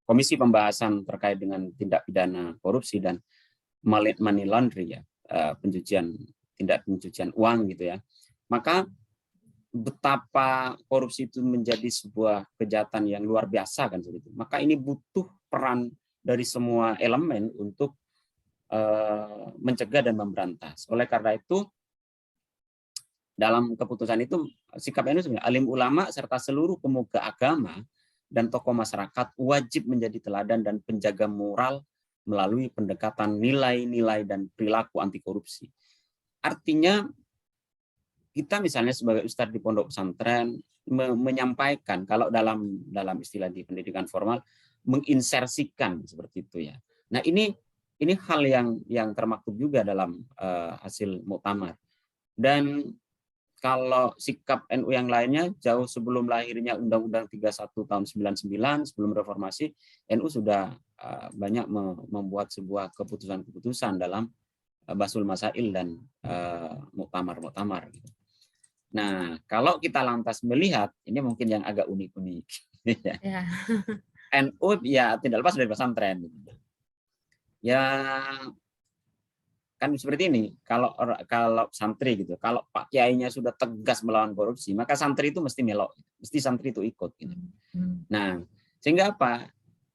komisi pembahasan terkait dengan tindak pidana korupsi dan money laundering ya, tindak pencucian uang gitu ya. Maka betapa korupsi itu menjadi sebuah kejahatan yang luar biasa kan seperti itu. Maka ini butuh peran dari semua elemen untuk mencegah dan memberantas. Oleh karena itu dalam keputusan itu sikap NU sebenarnya alim ulama serta seluruh pemuka agama dan tokoh masyarakat wajib menjadi teladan dan penjaga moral melalui pendekatan nilai-nilai dan perilaku anti korupsi. Artinya kita misalnya sebagai ustadz di pondok pesantren menyampaikan kalau dalam istilah di pendidikan formal menginsersikan seperti itu ya. Nah ini hal yang termaktub juga dalam hasil muktamar. Dan kalau sikap NU yang lainnya jauh sebelum lahirnya Undang-Undang 31 tahun 99 sebelum reformasi, NU sudah banyak membuat sebuah keputusan-keputusan dalam Basul Masail dan muktamar-muktamar. Nah, kalau kita lantas melihat ini mungkin yang agak unik-unik. Ya. NU ya tidak lepas dari pesantren. Ya kan seperti ini, kalau santri gitu, kalau Pak Kiainya sudah tegas melawan korupsi, maka santri itu mesti melok, mesti santri itu ikut gitu. Nah, sehingga apa?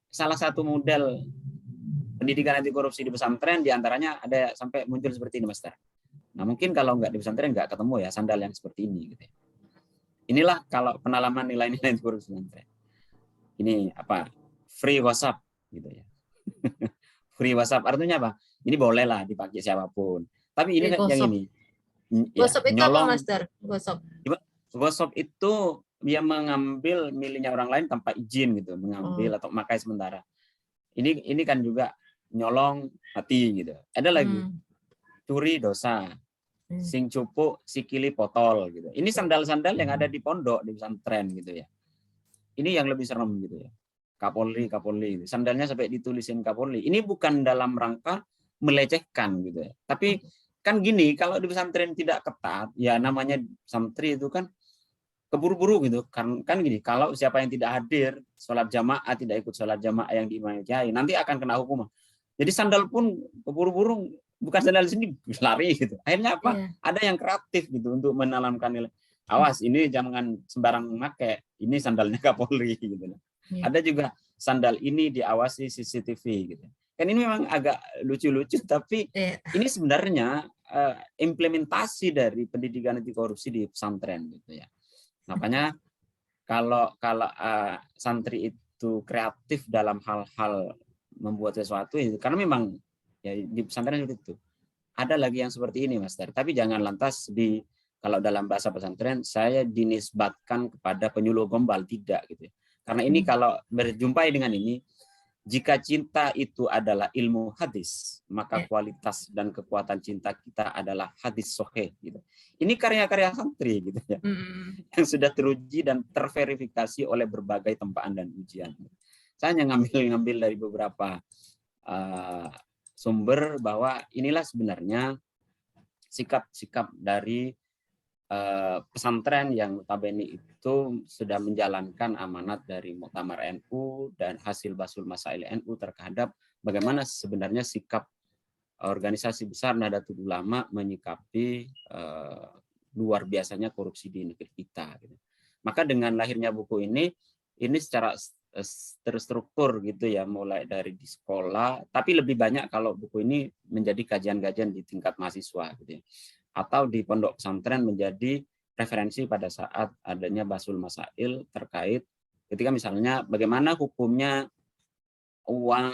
Salah satu model pendidikan anti korupsi di pesantren diantaranya ada sampai muncul seperti ini, Mas Tar. Nah, mungkin kalau nggak di pesantren nggak ketemu ya sandal yang seperti ini gitu. Inilah kalau penalaman nilai-nilai anti korupsi pesantren. Ini apa? Free WhatsApp gitu ya. Free WhatsApp artinya apa? Ini boleh lah dipakai siapapun. Tapi ini yang ini. Ya, WhatsApp itu apa, Master? WhatsApp itu dia mengambil miliknya orang lain tanpa izin gitu, mengambil atau memakai sementara. Ini kan juga nyolong mati gitu. Ada lagi curi dosa, sing cupu sikili potol gitu. Ini sandal-sandal yang ada di pondok di pesantren gitu ya. Ini yang lebih serem gitu ya. Kapolri. Sandalnya sampai ditulisin Kapolri. Ini bukan dalam rangka melecehkan gitu ya. Tapi kan gini, kalau di pesantren tidak ketat, ya namanya santri itu kan keburu-buru gitu. Kan gini, kalau siapa yang tidak hadir sholat jamaah, tidak ikut sholat jamaah yang diimami kiai, nanti akan kena hukuman. Jadi sandal pun keburu-buru, bukan sandal sini lari gitu. Akhirnya apa? Yeah. Ada yang kreatif gitu untuk menanamkan nilai. Awas, ini jangan sembarang pakai. Ini sandalnya Kapolri gitu. Yeah. Ada juga sandal ini diawasi CCTV gitu. Kan ini memang agak lucu-lucu, tapi ini sebenarnya implementasi dari pendidikan anti korupsi di pesantren gitu ya. Makanya kalau santri itu kreatif dalam hal-hal membuat sesuatu itu karena memang ya di pesantren itu ada lagi yang seperti ini, Mas Ter. Tapi jangan lantas kalau dalam bahasa pesantren saya dinisbatkan kepada penyuluh gombal, tidak gitu. Karena ini kalau berjumpai dengan ini, jika cinta itu adalah ilmu hadis, maka kualitas dan kekuatan cinta kita adalah hadis sahih gitu. Ini karya-karya santri gitu ya. Yang sudah teruji dan terverifikasi oleh berbagai tempaan dan ujian. Saya hanya ngambil dari beberapa sumber bahwa inilah sebenarnya sikap-sikap dari pesantren yang notabene itu sudah menjalankan amanat dari Muktamar NU dan hasil Basul Masail NU terhadap bagaimana sebenarnya sikap organisasi besar Nahdlatul Ulama menyikapi luar biasanya korupsi di negeri kita. Maka dengan lahirnya buku ini secara terstruktur gitu ya, mulai dari di sekolah, tapi lebih banyak kalau buku ini menjadi kajian-kajian di tingkat mahasiswa gitu ya. Atau di pondok pesantren menjadi referensi pada saat adanya Basul Masail terkait ketika misalnya bagaimana hukumnya uang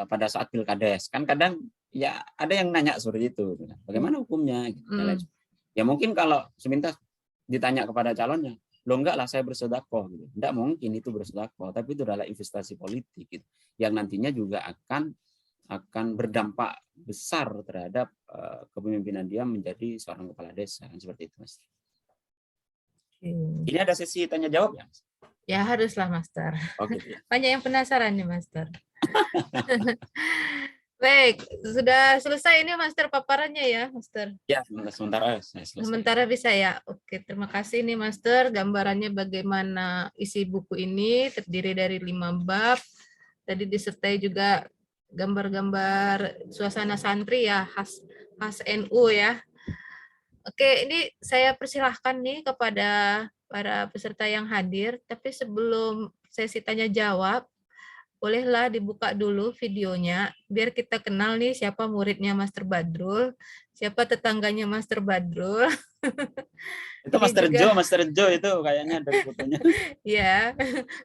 pada saat pilkades. Kan kadang ya ada yang nanya seperti itu, bagaimana hukumnya? Ya mungkin kalau semintas ditanya kepada calonnya, lo enggak lah saya bersedekah gitu. Enggak mungkin itu bersedekah, tapi itu adalah investasi politik gitu, yang nantinya juga akan berdampak besar terhadap kepemimpinan dia menjadi seorang kepala desa, kan seperti itu, Mas. Ini ada sesi tanya jawab ya, Mas? Ya haruslah, Master. Oke. Ya. Banyak yang penasaran nih, Master. Baik, sudah selesai ini Master paparannya ya, Master? Ya, sementara saya selesai. Sementara bisa ya. Oke, terima kasih nih Master. Gambarannya bagaimana isi buku ini terdiri dari 5 bab. Tadi disertai juga gambar-gambar suasana santri ya, khas NU ya. Oke, ini saya persilahkan nih kepada para peserta yang hadir, tapi sebelum sesi tanya jawab, bolehlah dibuka dulu videonya, biar kita kenal nih siapa muridnya Master Badrul, siapa tetangganya Master Badrul. Itu Master Jo itu kayaknya dari fotonya. Ya,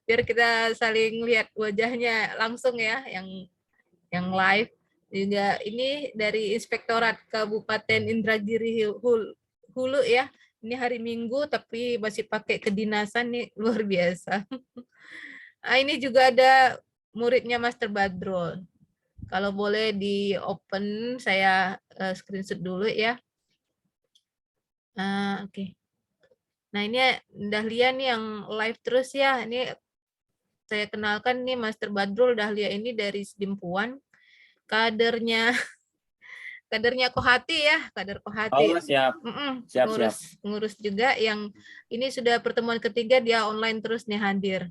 biar kita saling lihat wajahnya langsung ya, yang live. Juga ini dari Inspektorat Kabupaten Indragiri Hulu ya. Ini hari Minggu tapi masih pakai kedinasan nih, luar biasa. Nah, ini juga ada muridnya Master Badrul. Kalau boleh di open, saya screenshot dulu ya. Oke. Nah ini Dahlia nih yang live terus ya. Ini saya kenalkan nih Master Badrul Dahlia ini dari Sedimpuan. Kadernya Kohati ya, kader Kohati. Oh, siap. Pengurus juga yang ini sudah pertemuan ketiga, dia online terus nih hadir.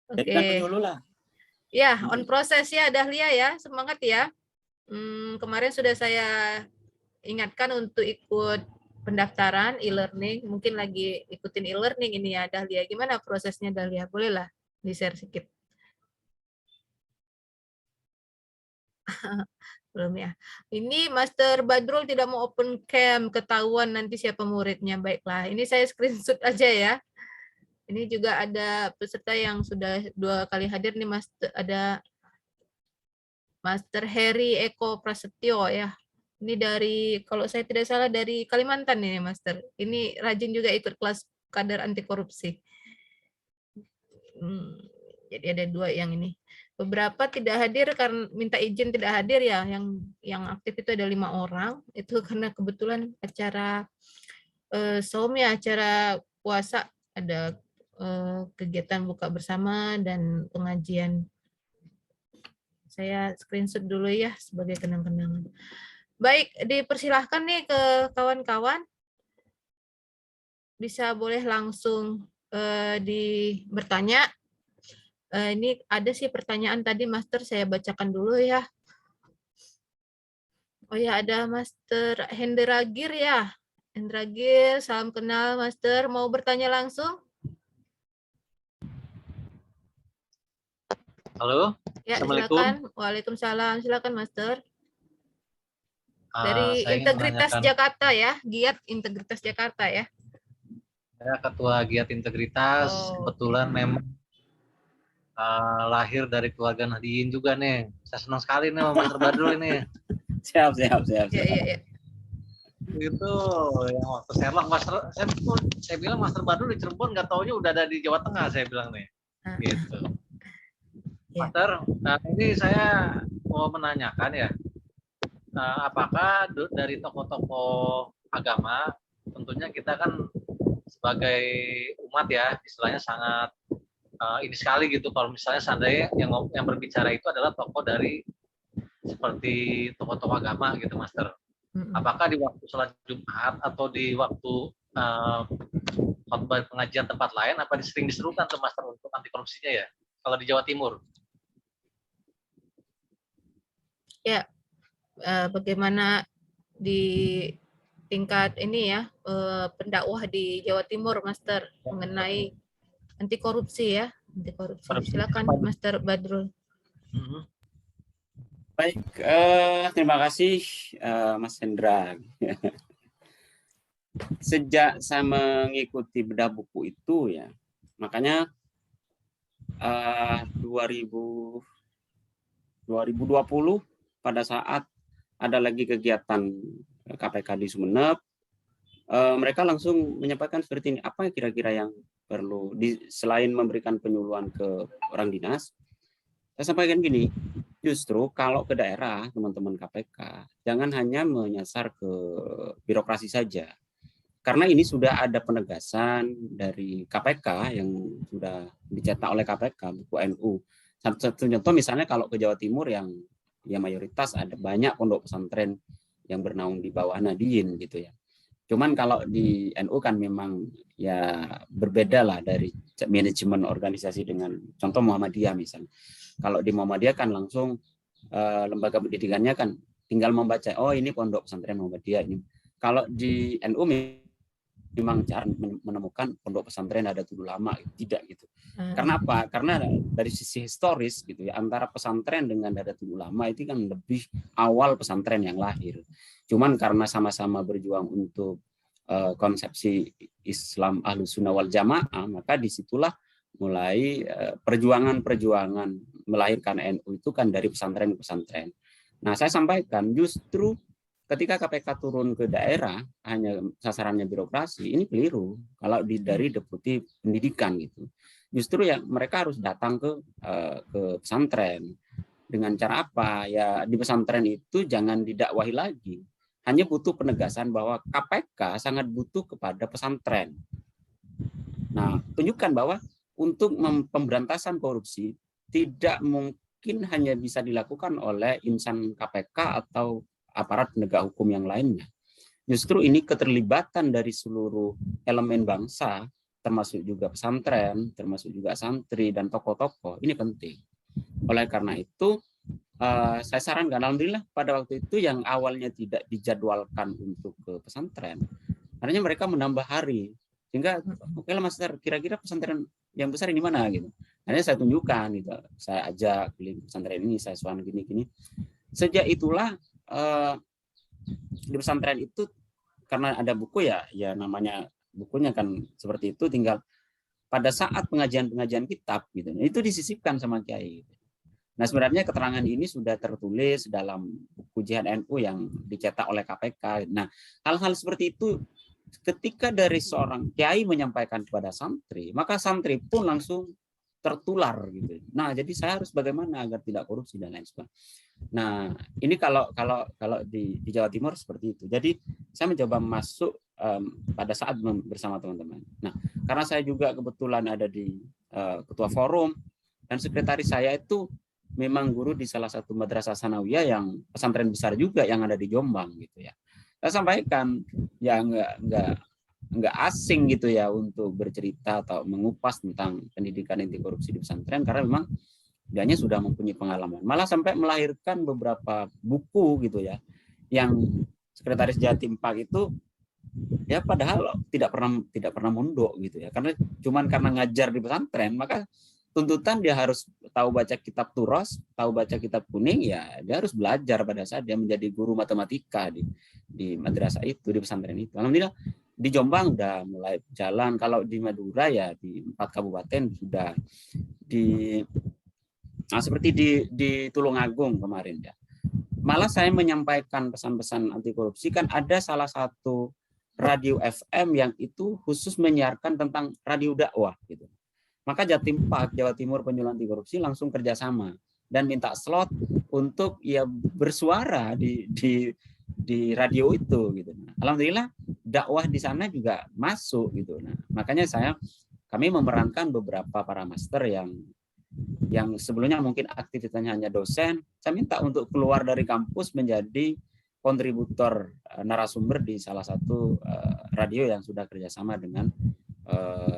Oke. Okay. Ya, on proses ya Dahlia ya, semangat ya. Kemarin sudah saya ingatkan untuk ikut pendaftaran e-learning. Mungkin lagi ikutin e-learning ini ya, Dahlia. Gimana prosesnya, Dahlia? Bolehlah di-share sedikit. Belum ya. Ini Master Badrul tidak mau open cam, ketahuan nanti siapa muridnya. Baiklah, ini saya screenshot aja ya. Ini juga ada peserta yang sudah 2 kali hadir nih, ada Master Heri Eko Prasetyo ya. Ini dari, kalau saya tidak salah dari Kalimantan ini Master. Ini rajin juga ikut kelas kader anti korupsi. Jadi ada 2 yang ini. Beberapa tidak hadir karena minta izin tidak hadir ya. Yang aktif itu ada 5 orang. Itu karena kebetulan acara saum ya, acara puasa, ada kegiatan buka bersama dan pengajian. Saya screenshot dulu ya sebagai kenang-kenangan. Baik, dipersilahkan nih ke kawan-kawan. Bisa boleh langsung bertanya. Ini ada sih pertanyaan tadi, Master, saya bacakan dulu ya. Oh ya, ada Master Hendragir ya. Hendragir, salam kenal Master. Mau bertanya langsung? Halo, Ya, Assalamualaikum. silakan. Waalaikumsalam. Silakan, Master. Dari Saya Integritas Jakarta ya, Giat Integritas Jakarta ya. Saya Ketua Giat Integritas, kebetulan memang lahir dari keluarga Nahdien juga nih. Saya senang sekali nih sama Master Badrul ini. Siap. Ya. Itu yang waktu saya bilang Master Badrul di Cirebon, nggak taunya udah ada di Jawa Tengah, saya bilang nih. Gitu. Master, ini saya mau menanyakan ya, apakah dari tokoh-tokoh agama, tentunya kita kan sebagai umat ya, istilahnya sangat ini sekali gitu kalau misalnya seandainya yang berbicara itu adalah tokoh dari seperti tokoh-tokoh agama gitu, Master. Apakah di waktu sholat Jumat atau di waktu khotbah pengajian tempat lain apa sering diserukan tuh, Master, untuk anti korupsinya ya kalau di Jawa Timur? Ya, bagaimana di tingkat ini ya, pendakwah di Jawa Timur, Master, mengenai anti korupsi ya, anti korupsi. Silakan, Master Badrul. Baik, terima kasih Mas Hendra. Sejak saya mengikuti bedah buku itu ya, makanya 2020 pada saat ada lagi kegiatan KPK di Sumeneb, mereka langsung menyampaikan seperti ini, apa kira-kira yang perlu selain memberikan penyuluhan ke orang dinas. Saya sampaikan gini, justru kalau ke daerah teman-teman KPK jangan hanya menyasar ke birokrasi saja, karena ini sudah ada penegasan dari KPK yang sudah dicetak oleh KPK, buku NU. Satu contoh misalnya kalau ke Jawa Timur yang mayoritas ada banyak pondok pesantren yang bernaung di bawah Nahdien gitu ya. Cuman kalau di NU kan memang ya berbeda lah dari manajemen organisasi dengan contoh Muhammadiyah misalnya. Kalau di Muhammadiyah kan langsung lembaga pendidikannya kan tinggal membaca, oh ini pondok pesantren Muhammadiyah ini. Kalau di NU memang cara menemukan pondok pesantren Nahdlatul Ulama, tidak gitu. Karena apa? Karena dari sisi historis gitu ya, antara pesantren dengan Nahdlatul Ulama itu kan lebih awal pesantren yang lahir. Cuman karena sama-sama berjuang untuk konsepsi Islam Ahlus Sunnah wal Jamaah, maka disitulah mulai perjuangan melahirkan NU itu kan dari pesantren-pesantren. Nah, saya sampaikan justru ketika KPK turun ke daerah hanya sasarannya birokrasi, ini keliru. Kalau dari deputi pendidikan gitu, justru ya mereka harus datang ke pesantren. Dengan cara apa? Ya di pesantren itu jangan didakwahi lagi. Hanya butuh penegasan bahwa KPK sangat butuh kepada pesantren. Nah, tunjukkan bahwa untuk pemberantasan korupsi tidak mungkin hanya bisa dilakukan oleh insan KPK atau aparat penegak hukum yang lainnya. Justru ini keterlibatan dari seluruh elemen bangsa, termasuk juga pesantren, termasuk juga santri dan tokoh-tokoh, ini penting. Oleh karena itu, saya sarankan, alhamdulillah pada waktu itu yang awalnya tidak dijadwalkan untuk ke pesantren, akhirnya mereka menambah hari, sehingga oke lah Master, kira-kira pesantren yang besar ini mana gitu. Akhirnya saya tunjukkan gitu, saya ajak beli pesantren ini, saya suan gini-gini. Sejak itulah di pesantren itu karena ada buku ya namanya bukunya kan seperti itu, tinggal pada saat pengajian kitab gitu, itu disisipkan sama kiai. Nah sebenarnya keterangan ini sudah tertulis dalam buku Jihad NU yang dicetak oleh KPK. Nah hal-hal seperti itu ketika dari seorang kiai menyampaikan kepada santri, maka santri pun langsung tertular gitu. Nah jadi saya harus bagaimana agar tidak korupsi dan lain sebagainya. Nah ini kalau di Jawa Timur seperti itu. Jadi saya mencoba masuk pada saat bersama teman-teman. Nah karena saya juga kebetulan ada di ketua forum dan sekretaris saya itu memang guru di salah satu madrasah sanawiyah yang pesantren besar juga yang ada di Jombang gitu ya. Saya sampaikan ya nggak asing gitu ya untuk bercerita atau mengupas tentang pendidikan anti korupsi di pesantren karena memang dianya sudah mempunyai pengalaman. Malah sampai melahirkan beberapa buku gitu ya yang sekretaris Jatim Pak itu ya padahal tidak pernah mondok gitu ya karena ngajar di pesantren maka tuntutan dia harus tahu baca kitab Turos, tahu baca kitab kuning, ya dia harus belajar pada saat dia menjadi guru matematika di madrasah itu, di pesantren itu. Alhamdulillah di Jombang udah mulai jalan, kalau di Madura ya di 4 kabupaten sudah seperti di Tulungagung kemarin ya. Malah saya menyampaikan pesan-pesan anti korupsi kan ada salah satu radio FM yang itu khusus menyiarkan tentang radio dakwah gitu. Maka Jatim Pak Jawa Timur Penyuluh Anti Korupsi langsung kerjasama dan minta slot untuk ya bersuara di radio itu gitu. Nah, alhamdulillah dakwah di sana juga masuk gitu. Nah, makanya kami memerankan beberapa para master yang sebelumnya mungkin aktivitasnya hanya dosen, saya minta untuk keluar dari kampus menjadi kontributor narasumber di salah satu radio yang sudah kerjasama dengan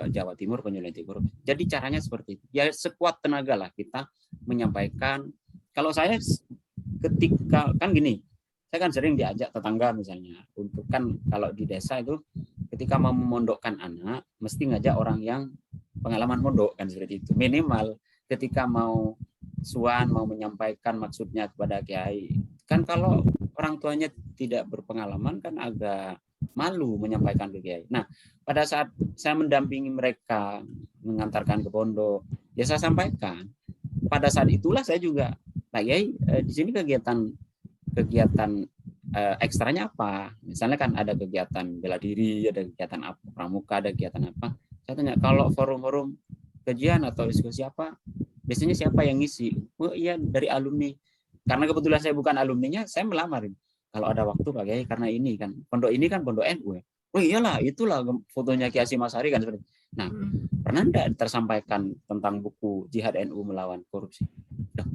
Jawa Timur Penyuluh Anti Korupsi. Jadi caranya seperti itu. Ya sekuat tenaga lah kita menyampaikan. Kalau saya ketika kan gini, saya kan sering diajak tetangga misalnya untuk kan kalau di desa itu ketika mau memondokkan anak mesti ngajak orang yang pengalaman mondok kan seperti itu. Minimal ketika mau suan mau menyampaikan maksudnya kepada kiai. Kan kalau orang tuanya tidak berpengalaman kan agak malu menyampaikan ke kiai. Nah, pada saat saya mendampingi mereka mengantarkan ke pondok, ya saya sampaikan. Pada saat itulah saya juga, Pak Kiai, di sini kegiatan ekstranya apa? Misalnya kan ada kegiatan bela diri, ada kegiatan apa, pramuka, ada kegiatan apa. Saya tanya, kalau forum-forum kajian atau diskusi apa, biasanya siapa yang ngisi? Oh iya, dari alumni. Karena kebetulan saya bukan alumninya, saya melamar. Kalau ada waktu Pak Kiai, karena ini kan pondok ini kan pondok NU ya. Oh iyalah, itulah fotonya Ki Hasyim Asy'ari kan seperti. Nah, pernah enggak tersampaikan tentang buku Jihad NU Melawan Korupsi?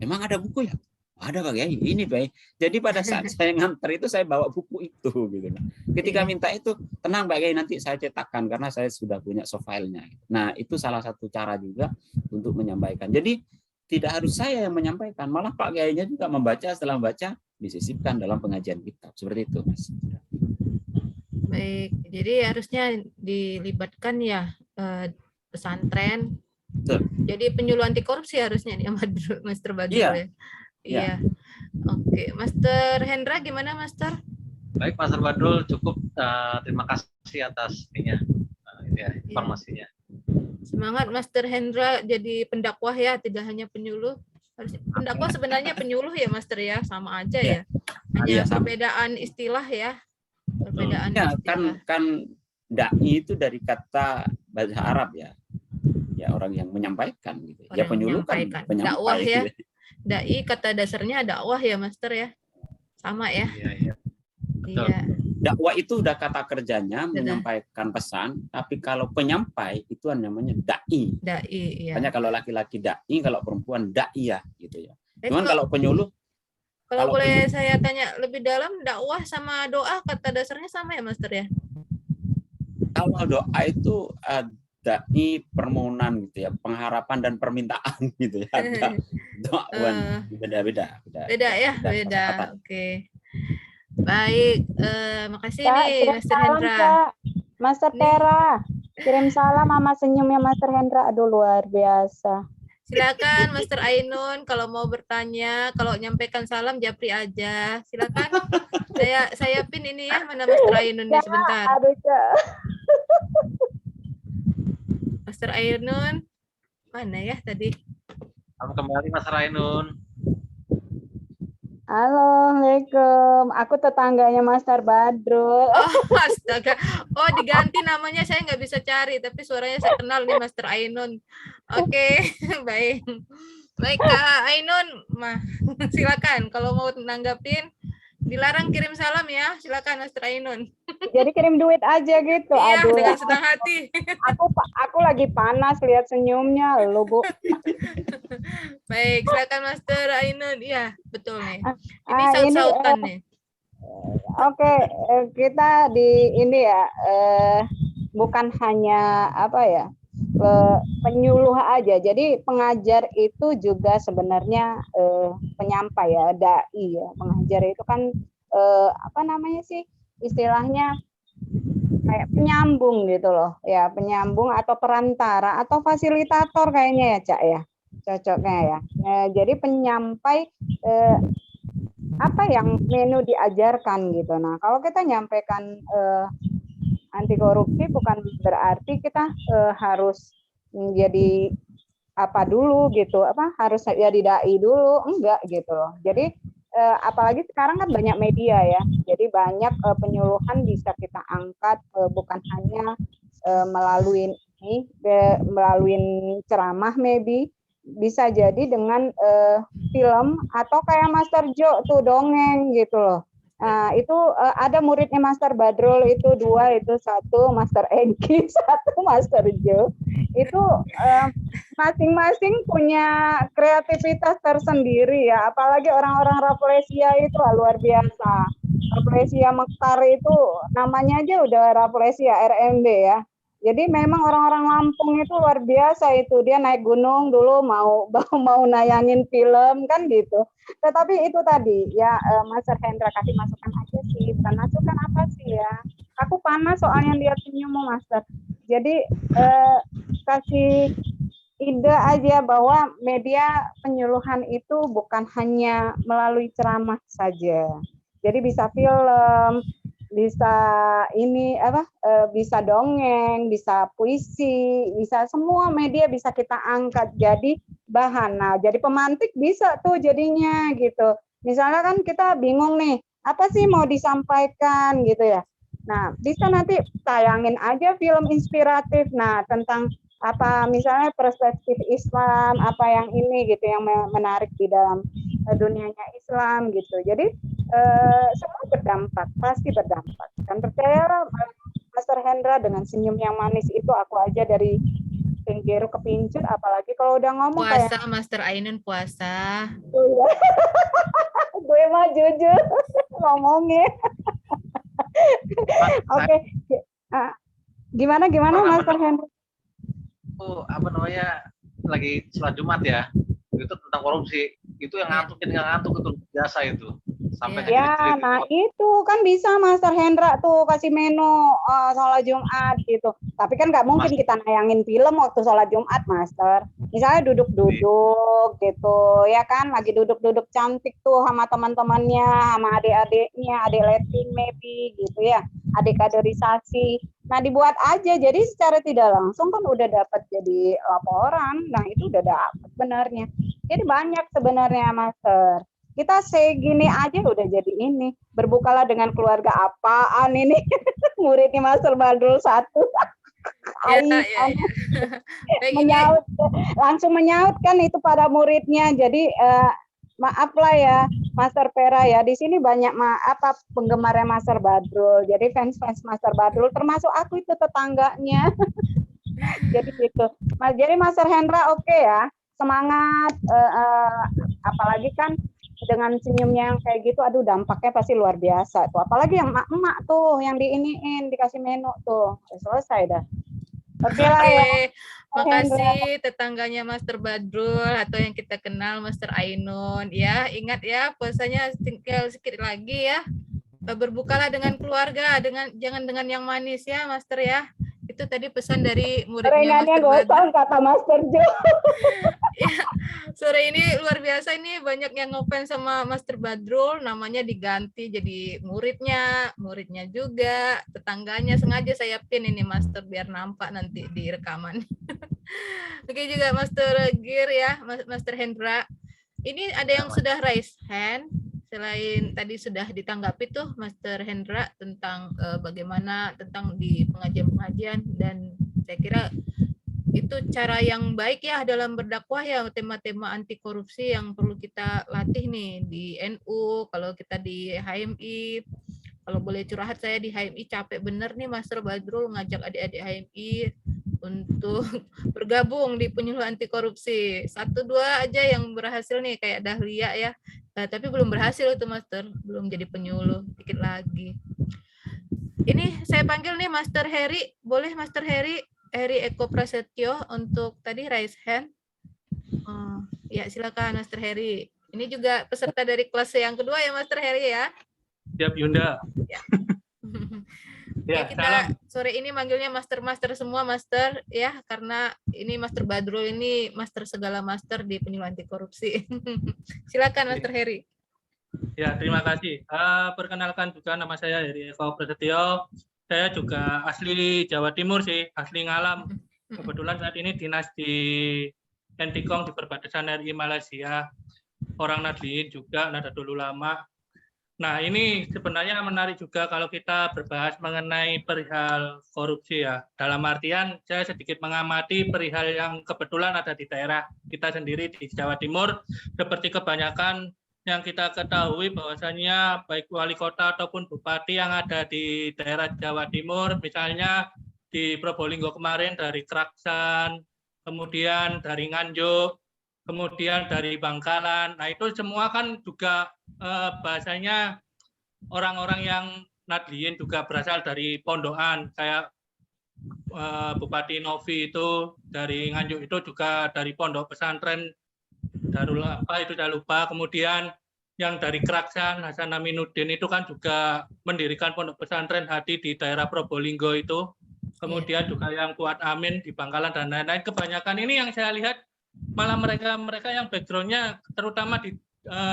Memang ada buku ya? Ada Pak Kiai, ini Pak. Jadi pada saat saya nganter itu saya bawa buku itu gitu. Ketika minta itu, tenang Pak Kiai nanti saya cetakkan karena saya sudah punya soft file-nya. Nah, itu salah satu cara juga untuk menyampaikan. Jadi tidak harus saya yang menyampaikan, malah Pak Kiainya juga membaca, setelah membaca disisipkan dalam pengajian kitab. Seperti itu, Mas. Baik, jadi harusnya dilibatkan ya pesantren. Betul. Jadi penyuluh anti korupsi harusnya nih Master Badrul ya. Iya. Oke, Master Hendra gimana Master? Baik, Master Badrul cukup terima kasih atas informasinya. Semangat Master Hendra jadi pendakwah ya, tidak hanya penyuluh. Pendakwah sebenarnya penyuluh ya Master ya, sama aja ya. Hanya perbedaan istilah ya. Perbedaan istilah. Kan dai itu dari kata bahasa Arab ya. Ya orang yang menyampaikan gitu. Ya penyuluh kan penyampai. Dakwah ya. Gitu. Dai kata dasarnya dakwah ya Master ya. Sama ya. Iya. Iya. Dakwah itu udah kata kerjanya menyampaikan pesan, tapi kalau penyampai itu namanya dai. Dai, iya. Hanya kalau laki-laki dai, kalau perempuan daiyah gitu ya. Cuman kalau penyuluh, kalau boleh saya tanya lebih dalam, dakwah sama doa kata dasarnya sama ya Master ya? Kalau doa itu dai permohonan gitu ya, pengharapan dan permintaan gitu ya. Ada doawan beda-beda. Beda ya, beda. Oke. Baik, makasih Kak, nih kirim Master salam, Hendra. Kak. Master Nih. Tera, kirim salam sama senyumnya Master Hendra. Aduh, luar biasa. Silakan Master Ainun kalau mau bertanya, kalau nyampaikan salam japri aja. Silakan. Saya pin ini ya, mana Master Ainun nih sebentar. Aduh, Kak. Master Ainun mana ya tadi? Salam kembali Mas Rainun. Halo, Assalamualaikum. Aku tetangganya Master Badrul. Oh, astaga. Oh, diganti namanya, saya nggak bisa cari, tapi suaranya saya kenal nih Master Ainun. Oke, baik. Baik, Kak Ainun, silakan kalau mau nanggapin. Dilarang kirim salam ya, silakan Master Ainun. Jadi kirim duit aja gitu. Iya, Aduh, dengan senang hati. aku lagi panas lihat senyumnya, lo Bu. Baik, silakan Master Ainun. Iya, betul nih. Ini ini saut-sautan nih. Oke, kita di ini ya, bukan hanya apa ya, penyuluh aja. Jadi pengajar itu juga sebenarnya penyampai ya, dai ya. Pengajar itu kan apa namanya sih istilahnya kayak penyambung gitu loh, ya penyambung atau perantara atau fasilitator kayaknya ya Cak ya, cocoknya ya. Jadi penyampai apa yang menu diajarkan gitu. Nah kalau kita nyampaikan anti korupsi bukan berarti kita harus menjadi apa dulu gitu, apa harus jadi dai dulu, enggak gitu loh. Jadi apalagi sekarang kan banyak media ya, jadi banyak penyuluhan bisa kita angkat, bukan hanya melalui ini, melalui ceramah maybe, bisa jadi dengan film atau kayak Master Jo tuh dongeng gitu loh. Nah, itu ada muridnya Master Badrul itu 2, itu 1 Master Egi, 1 Master Jo. Itu masing-masing punya kreativitas tersendiri ya. Apalagi orang-orang Rafflesia itu luar biasa. Rafflesia Mekar itu namanya aja udah Rafflesia RMB ya. Jadi memang orang-orang Lampung itu luar biasa itu, dia naik gunung dulu mau nayangin film kan gitu. Tetapi itu tadi ya Master Hendra kasih masukan aja sih, bukan masukan apa sih ya. Aku panas soalnya lihat senyummu Master. Jadi kasih ide aja bahwa media penyuluhan itu bukan hanya melalui ceramah saja. Jadi bisa film, bisa ini apa bisa dongeng, bisa puisi, bisa semua media bisa kita angkat jadi bahan. Nah, jadi pemantik bisa tuh jadinya gitu. Misalnya kan kita bingung nih, apa sih mau disampaikan gitu ya. Nah, bisa nanti tayangin aja film inspiratif. Nah, tentang apa misalnya perspektif Islam, apa yang ini gitu yang menarik di dalam dunianya Islam gitu. Jadi semua berdampak, pasti berdampak. Dan percayalah Master Hendra dengan senyum yang manis itu aku aja dari pinggir ke pincut, apalagi kalau udah ngomong puasa kayak Master Ainun puasa. Gue mah jujur ngomongnya. Oke. Gimana Master Hendra? Apa namanya lagi sholat Jumat ya, itu tentang korupsi, itu yang ngantuk itu biasa itu sampai ya. Nah itu kan bisa Master Hendra tuh kasih menu sholat Jumat gitu. Tapi kan nggak mungkin kita nayangin film waktu sholat Jumat Master. Misalnya duduk-duduk gitu ya kan, lagi duduk-duduk cantik tuh sama teman-temannya, sama adik-adiknya, adik letting maybe gitu ya, adik kaderisasi. Nah dibuat aja, jadi secara tidak langsung kan udah dapat jadi laporan. Nah itu udah dapat sebenarnya. Jadi banyak sebenarnya Master. Kita segini aja udah jadi ini. Berbukalah dengan keluarga apaan ini? Muridnya Master Badrul 1. Menyaut, langsung menyaut kan itu pada muridnya. Jadi maaflah ya Master Pera ya, di sini banyak penggemarnya Master Badrul. Jadi fans Master Badrul termasuk aku itu tetangganya. Jadi gitu. Jadi Master Hendra oke ya, semangat. Apalagi kan dengan senyumnya yang kayak gitu, aduh dampaknya pasti luar biasa tuh. Apalagi yang emak-emak tuh yang diiniin dikasih menu tuh, selesai dah. Oke lah ya. Oke, makasih tetangganya Master Badrul atau yang kita kenal Master Ainun ya. Ingat ya, puasanya tinggal sedikit lagi ya. Berbukalah dengan keluarga, jangan dengan yang manis ya, Master ya. Itu tadi pesan dari muridnya Gorengannya Master Badrul. gosong kata Master Jo. Ya, sore ini luar biasa, ini banyak yang ngefans sama Master Badrul, namanya diganti jadi muridnya juga, tetangganya. Sengaja saya pin ini Master biar nampak nanti di rekaman. Oke juga Master Gir ya, Master Hendra. Ini ada yang sudah raise hand. Selain tadi sudah ditanggapi tuh Master Hendra tentang bagaimana tentang di pengajian-pengajian, dan saya kira itu cara yang baik ya dalam berdakwah ya, tema-tema anti korupsi yang perlu kita latih nih di NU, kalau kita di HMI. Kalau boleh curhat, saya di HMI capek bener nih Master Badrul ngajak adik-adik HMI untuk bergabung di penyuluh anti korupsi. 1-2 aja yang berhasil nih kayak Dahlia ya. Tapi belum berhasil itu Master, belum jadi penyuluh, dikit lagi. Ini saya panggil nih Master Heri, boleh Master Heri Eko Prasetyo untuk tadi raise hand. Ya silakan Master Heri. Ini juga peserta dari kelas yang kedua ya Master Heri ya. Siap Yunda. Ya. Ya, kita salam. sore ini manggilnya master semua Master ya, karena ini Master Badrul ini master segala master di penyuluh anti korupsi. Silakan Master Heri. Ya, terima kasih. Perkenalkan juga nama saya Heri Eko Prasetyo. Saya juga asli Jawa Timur sih, asli Ngalam. Kebetulan saat ini dinas di Entikong di perbatasan RI Malaysia. Orang Nahdliyin juga, Nahdlatul Ulama. Nah, ini sebenarnya menarik juga kalau kita berbahas mengenai perihal korupsi ya. Dalam artian saya sedikit mengamati perihal yang kebetulan ada di daerah kita sendiri di Jawa Timur. Seperti kebanyakan yang kita ketahui bahwasannya baik wali kota ataupun bupati yang ada di daerah Jawa Timur, misalnya di Probolinggo kemarin dari Kraksan, kemudian dari Nganjuk, kemudian dari Bangkalan. Nah, itu semua kan juga bahasanya orang-orang yang Nahdliyin juga berasal dari pondokan, kayak Bupati Novi itu dari Nganjuk itu juga dari pondok pesantren Darul apa itu saya lupa. Kemudian yang dari Kraksan Hasan Aminuddin itu kan juga mendirikan pondok pesantren Hadi di daerah Probolinggo itu. Kemudian juga yang Fuad Amin di Bangkalan dan lain-lain. Kebanyakan ini yang saya lihat malah mereka yang background-nya terutama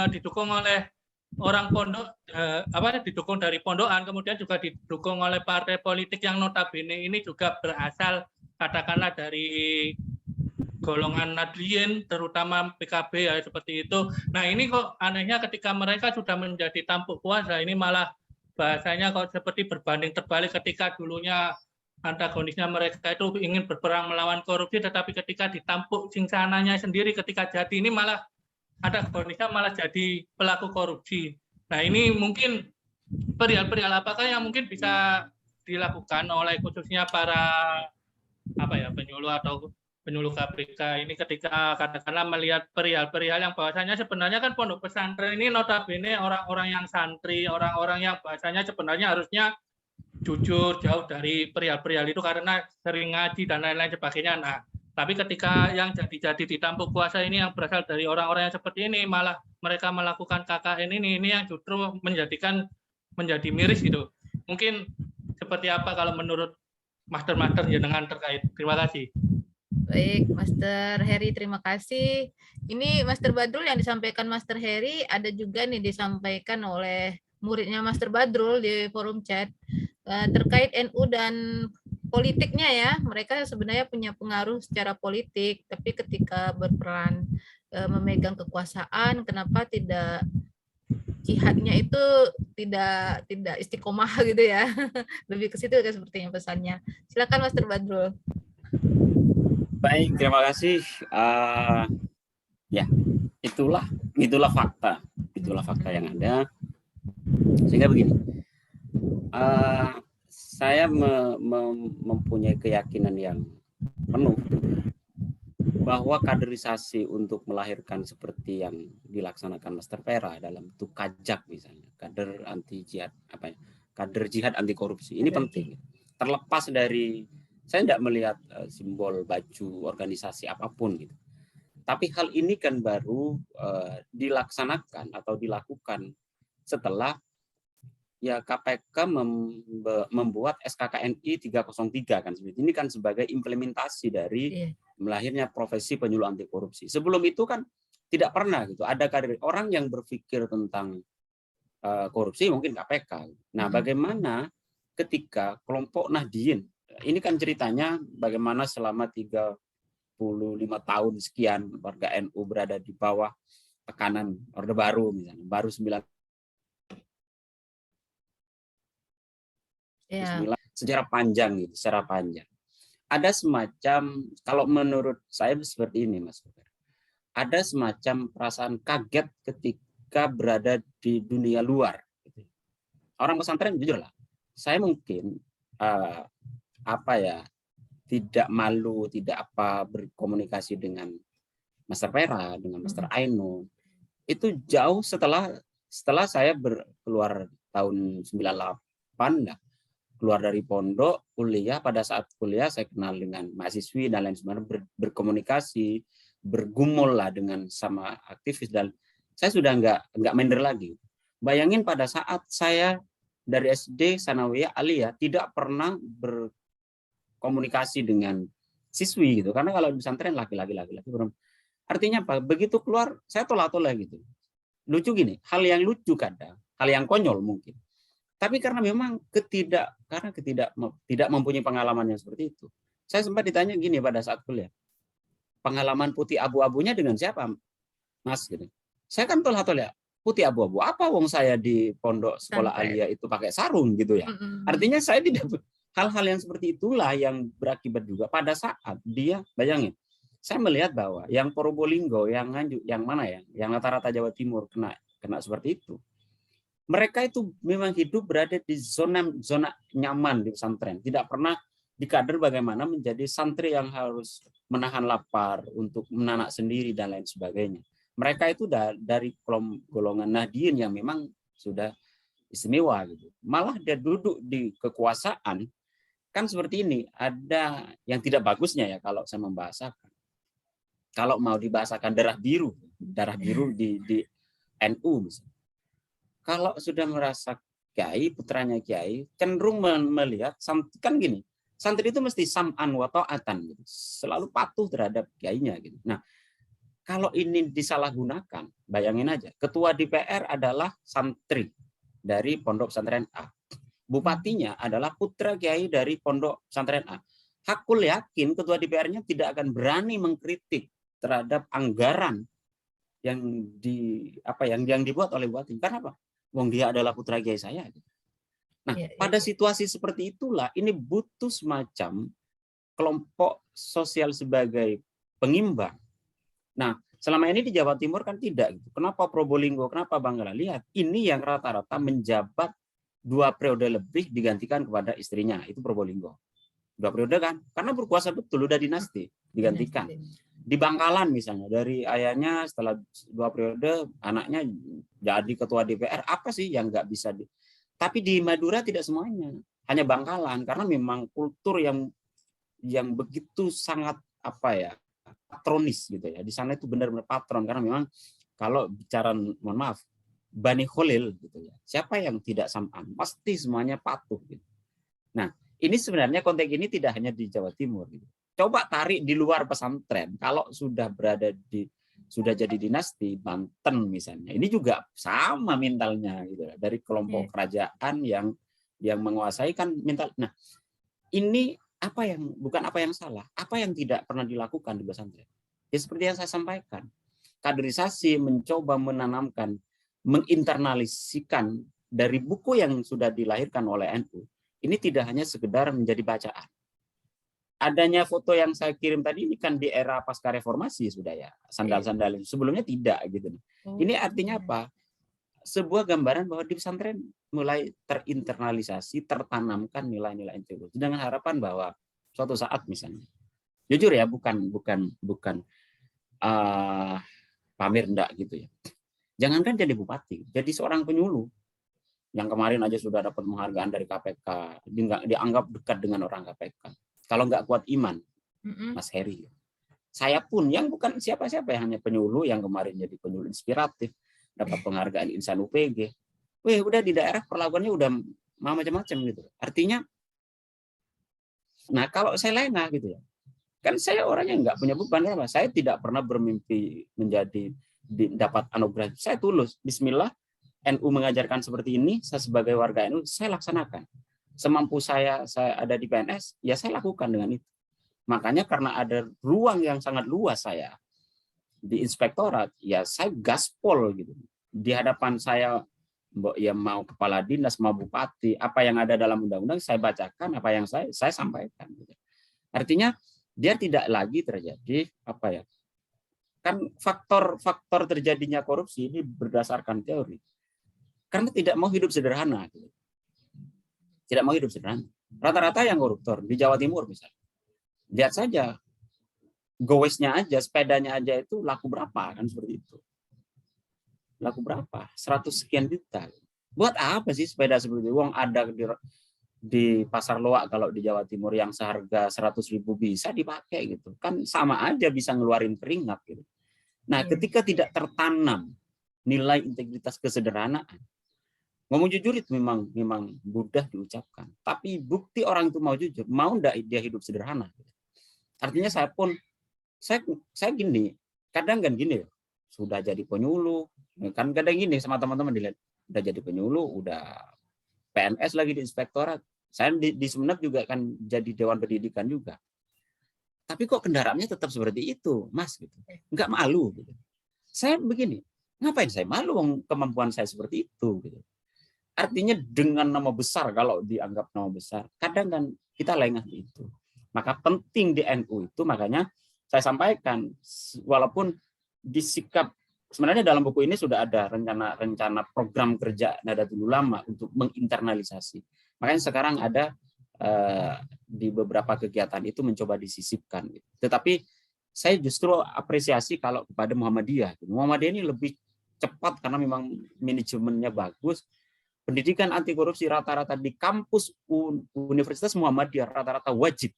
didukung oleh orang pondok, didukung dari pondokan, kemudian juga didukung oleh partai politik yang notabene ini juga berasal katakanlah dari golongan Nahdliyin, terutama PKB ya seperti itu. Nah, ini kok anehnya ketika mereka sudah menjadi tampuk kuasa, ini malah bahasanya kok seperti berbanding terbalik. Ketika dulunya antagonisnya mereka itu ingin berperang melawan korupsi, tetapi ketika ditampuk singsananya sendiri ketika jadi ini malah antagonisnya malah jadi pelaku korupsi. Nah, ini mungkin perihal apakah yang mungkin bisa dilakukan oleh khususnya para penyuluh atau penyuluh KPK ini ketika katakanlah melihat perihal-perihal yang bahasanya sebenarnya kan pondok pesantren ini notabene orang-orang yang santri, orang-orang yang bahasanya sebenarnya harusnya jujur, jauh dari perihal-perihal itu karena sering ngaji dan lain-lain sebagainya. Nah, tapi ketika yang jadi ditampuk kuasa ini yang berasal dari orang-orang yang seperti ini, malah mereka melakukan KKN ini yang justru menjadi miris gitu. Mungkin seperti apa kalau menurut master-master jenengan terkait? Terima kasih. Baik, Master Heri, terima kasih. Ini Master Badrul yang disampaikan Master Heri ada juga nih disampaikan oleh muridnya Master Badrul di forum chat terkait NU dan politiknya ya. Mereka sebenarnya punya pengaruh secara politik, tapi ketika berperan memegang kekuasaan, kenapa tidak jihadnya itu tidak istiqomah gitu ya. Lebih ke situ kan sepertinya pesannya. Silakan Master Badrul. Baik, terima kasih. Ya, itulah fakta yang ada. Sehingga begini, saya mempunyai keyakinan yang penuh bahwa kaderisasi untuk melahirkan seperti yang dilaksanakan Master Pera dalam bentuk kajak misalnya, kader anti jihad kader jihad anti korupsi ini penting. Terlepas dari Saya tidak melihat simbol baju organisasi apapun gitu. Tapi hal ini kan baru dilaksanakan atau dilakukan setelah ya KPK membuat SKKNI 303 kan. Ini kan sebagai implementasi dari melahirnya profesi penyuluh anti korupsi. Sebelum itu kan tidak pernah gitu ada kader orang yang berpikir tentang korupsi mungkin KPK. Nah, bagaimana ketika kelompok Nahdien, ini kan ceritanya bagaimana selama 35 tahun sekian warga NU berada di bawah tekanan Orde Baru misalnya, baru 9 sejarah panjang gitu, secara panjang. Ada semacam, kalau menurut saya seperti ini Mas, ada semacam perasaan kaget ketika berada di dunia luar. Orang pesantren jujur lah, saya mungkin tidak malu, tidak berkomunikasi dengan Master Pera, dengan Master Aino. Itu jauh setelah saya keluar tahun 98, keluar dari pondok, kuliah. Pada saat kuliah saya kenal dengan mahasiswi dan lain sebagainya, berkomunikasi, bergumul lah dengan sama aktivis, dan saya sudah nggak minder lagi. Bayangin pada saat saya dari SD Sanawiyah Aliyah tidak pernah berkomunikasi dengan siswi gitu, karena kalau di pesantren laki-laki. Artinya apa? Begitu keluar saya tolak-tolak gitu. Lucu gini, hal yang lucu kadang, hal yang konyol mungkin. Tapi karena memang tidak mempunyai pengalaman yang seperti itu. Saya sempat ditanya gini pada saat kuliah. Pengalaman putih abu-abunya dengan siapa, Mas? Gitu. Saya kan tolak-tolak. Putih abu-abu apa wong saya di pondok sekolah Aliyah itu pakai sarung gitu ya. Artinya saya tidak, hal-hal yang seperti itulah yang berakibat juga pada saat dia, bayangin, saya melihat bahwa yang Probolinggo, yang Nganjuk, yang mana ya, yang rata-rata Jawa Timur kena seperti itu. Mereka itu memang hidup berada di zona nyaman di pesantren, tidak pernah dikader bagaimana menjadi santri yang harus menahan lapar untuk menanak sendiri dan lain sebagainya. Mereka itu dari golongan Nahdien yang memang sudah istimewa gitu. Malah dia duduk di kekuasaan kan seperti ini. Ada yang tidak bagusnya ya kalau saya membahasakan. Kalau mau dibahasakan darah biru di NU misalnya. Kalau sudah merasa kiai, putranya kiai, cenderung melihat kan gini. Santri itu mesti sam'an wa ta'atan gitu. Selalu patuh terhadap kiainya gitu. Nah, kalau ini disalahgunakan, bayangin aja, ketua DPR adalah santri dari pondok pesantren A. Bupatinya adalah putra kiai dari pondok pesantren A. Hakul yakin ketua DPR-nya tidak akan berani mengkritik terhadap anggaran yang dibuat oleh bupati. Karena apa? Wong dia adalah putra kiai saya. Nah, pada situasi seperti itulah ini butuh semacam kelompok sosial sebagai pengimbang. Nah, selama ini di Jawa Timur kan tidak gitu. Kenapa Probolinggo, kenapa Bangla? Lihat, ini yang rata-rata menjabat 2 periode lebih digantikan kepada istrinya, itu Probolinggo. 2 periode kan? Karena berkuasa betul, udah dinasti, digantikan. Di Bangkalan misalnya, dari ayahnya setelah 2 periode, anaknya jadi ketua DPR, apa sih yang nggak bisa Tapi di Madura tidak semuanya, hanya Bangkalan, karena memang kultur yang begitu sangat patronis gitu ya. Di sana itu benar-benar patron, karena memang kalau bicara, mohon maaf, Bani Khalil gitu ya. Siapa yang tidak sam'an? Pasti semuanya patuh gitu. Nah, ini sebenarnya konteks ini tidak hanya di Jawa Timur gitu. Coba tarik di luar pesantren, kalau sudah jadi dinasti, Banten misalnya. Ini juga sama mentalnya gitu ya. Dari kelompok kerajaan yang menguasai kan mental. Nah, ini bukan apa yang salah, apa yang tidak pernah dilakukan di pesantren. Ya seperti yang saya sampaikan, kaderisasi mencoba menginternalisasikan dari buku yang sudah dilahirkan oleh NU. Ini tidak hanya sekedar menjadi bacaan. Adanya foto yang saya kirim tadi ini kan di era pasca reformasi sudah ya, sandal-sandal sebelumnya tidak gitu. Ini artinya apa? Sebuah gambaran bahwa di pesantren mulai terinternalisasi, tertanamkan nilai-nilai integritas dengan harapan bahwa suatu saat misalnya, jujur ya, bukan pamer enggak gitu ya. Jangankan jadi bupati, jadi seorang penyuluh yang kemarin aja sudah dapat penghargaan dari KPK, dianggap dekat dengan orang KPK. Kalau nggak kuat iman, Mas Heri. Saya pun yang bukan siapa-siapa, yang hanya penyuluh yang kemarin jadi penyuluh inspiratif, dapat penghargaan Insan UPG. Wih, udah di daerah perlakuannya udah macam-macam gitu. Artinya, nah kalau saya lengah gitu ya, kan saya orangnya nggak punya beban apa. Saya tidak pernah bermimpi menjadi dapat anugerah. Saya tulus. Bismillah, NU mengajarkan seperti ini. Saya sebagai warga NU, saya laksanakan. Semampu saya ada di PNS, ya saya lakukan dengan itu. Makanya karena ada ruang yang sangat luas saya di inspektorat, ya saya gaspol gitu. Di hadapan saya, ya mau kepala dinas, mau bupati, apa yang ada dalam undang-undang saya bacakan, apa yang saya sampaikan. Artinya dia tidak lagi terjadi apa ya? Kan faktor terjadinya korupsi ini berdasarkan teori. Karena tidak mau hidup sederhana. Gitu. Tidak mau hidup sederhana. Rata-rata yang koruptor di Jawa Timur misalnya. Lihat saja, gowesnya aja, sepedanya aja itu laku berapa, kan seperti itu. Laku berapa? 100 sekian juta. Buat apa sih sepeda seperti itu? Wong ada di pasar loak kalau di Jawa Timur yang seharga 100.000 bisa dipakai gitu. Kan sama aja bisa ngeluarin keringat gitu. Nah, ketika tidak tertanam nilai integritas kesederhanaan, ngomong jujur itu memang mudah diucapkan. Tapi bukti orang itu mau jujur, mau enggak dia hidup sederhana. Artinya saya gini, kadang kan gini, sudah jadi penyuluh, kan kadang gini sama teman-teman dilihat, udah jadi penyuluh, udah PNS lagi di inspektorat. Saya di Sumeneb juga kan jadi dewan pendidikan juga. Tapi kok kendaraannya tetap seperti itu, Mas gitu. Enggak malu gitu. Saya begini, ngapain saya malu kemampuan saya seperti itu gitu. Artinya dengan nama besar, kalau dianggap nama besar, kadang kan kita lengah itu. Maka penting di NU itu, makanya saya sampaikan, walaupun disikap, sebenarnya dalam buku ini sudah ada rencana program kerja Nahdlatul Ulama untuk menginternalisasi. Makanya sekarang ada di beberapa kegiatan itu mencoba disisipkan. Tetapi saya justru apresiasi kalau kepada Muhammadiyah. Muhammadiyah ini lebih cepat karena memang manajemennya bagus. Pendidikan anti korupsi rata-rata di kampus Universitas Muhammadiyah rata-rata wajib.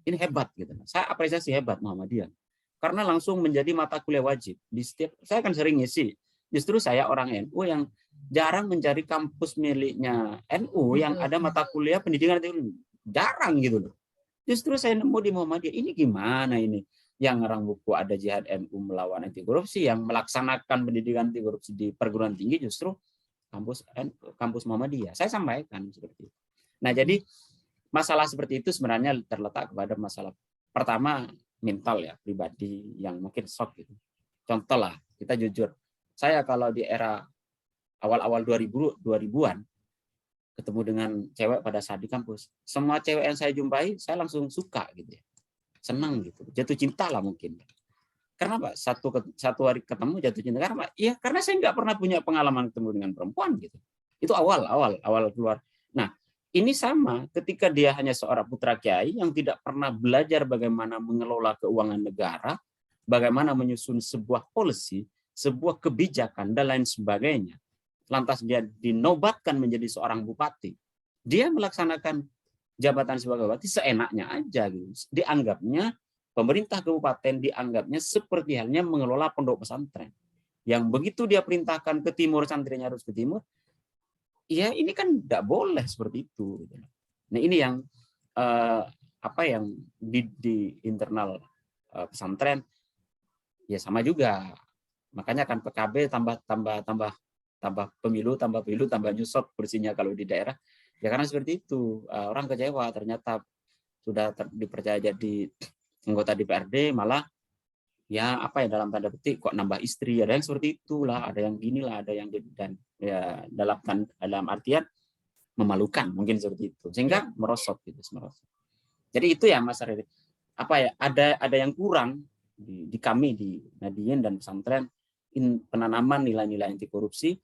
Ini hebat gitu. Saya apresiasi hebat Muhammadiyah. Karena langsung menjadi mata kuliah wajib. Di setiap, saya kan sering ngisi. Justru saya orang NU yang jarang mencari kampus miliknya NU yang ada mata kuliah pendidikan anti korupsi. Jarang gitu loh. Justru saya nemu di Muhammadiyah, ini gimana ini? Yang ngarang buku ada Jihad NU melawan anti korupsi, yang melaksanakan pendidikan anti korupsi di perguruan tinggi justru kampus Muhammadiyah. Saya sampaikan seperti itu. Nah, jadi masalah seperti itu sebenarnya terletak kepada masalah pertama mental ya, pribadi yang mungkin shock gitu. Contoh lah, kita jujur. Saya kalau di era awal-awal 2000-an ketemu dengan cewek pada saat di kampus, semua cewek yang saya jumpai saya langsung suka gitu ya. Senang gitu. Jatuh cinta lah mungkin. Karena Pak, satu hari ketemu jatuh cinta karena ya karena saya nggak pernah punya pengalaman ketemu dengan perempuan gitu. Itu awal keluar. Nah, ini sama ketika dia hanya seorang putra kiai yang tidak pernah belajar bagaimana mengelola keuangan negara, bagaimana menyusun sebuah policy, sebuah kebijakan dan lain sebagainya. Lantas dia dinobatkan menjadi seorang bupati. Dia melaksanakan jabatan sebagai bupati seenaknya aja gitu. Dianggapnya pemerintah kabupaten dianggapnya seperti halnya mengelola pondok pesantren. Yang begitu dia perintahkan ke timur, santrinya harus ke timur. Ya ini kan tidak boleh seperti itu. Nah ini yang yang di internal pesantren ya sama juga. Makanya kan PKB tambah pemilu tambah nyusot kursinya kalau di daerah. Ya karena seperti itu orang kecewa ternyata sudah dipercaya jadi anggota DPRD malah ya dalam tanda petik kok nambah istri, ada yang seperti itulah, ada yang ginilah, ada yang dan ya dalam artian memalukan mungkin seperti itu sehingga merosot gitu. Jadi itu ya Mas Riri, ada yang kurang di kami di Nahdien dan pesantren penanaman nilai-nilai anti korupsi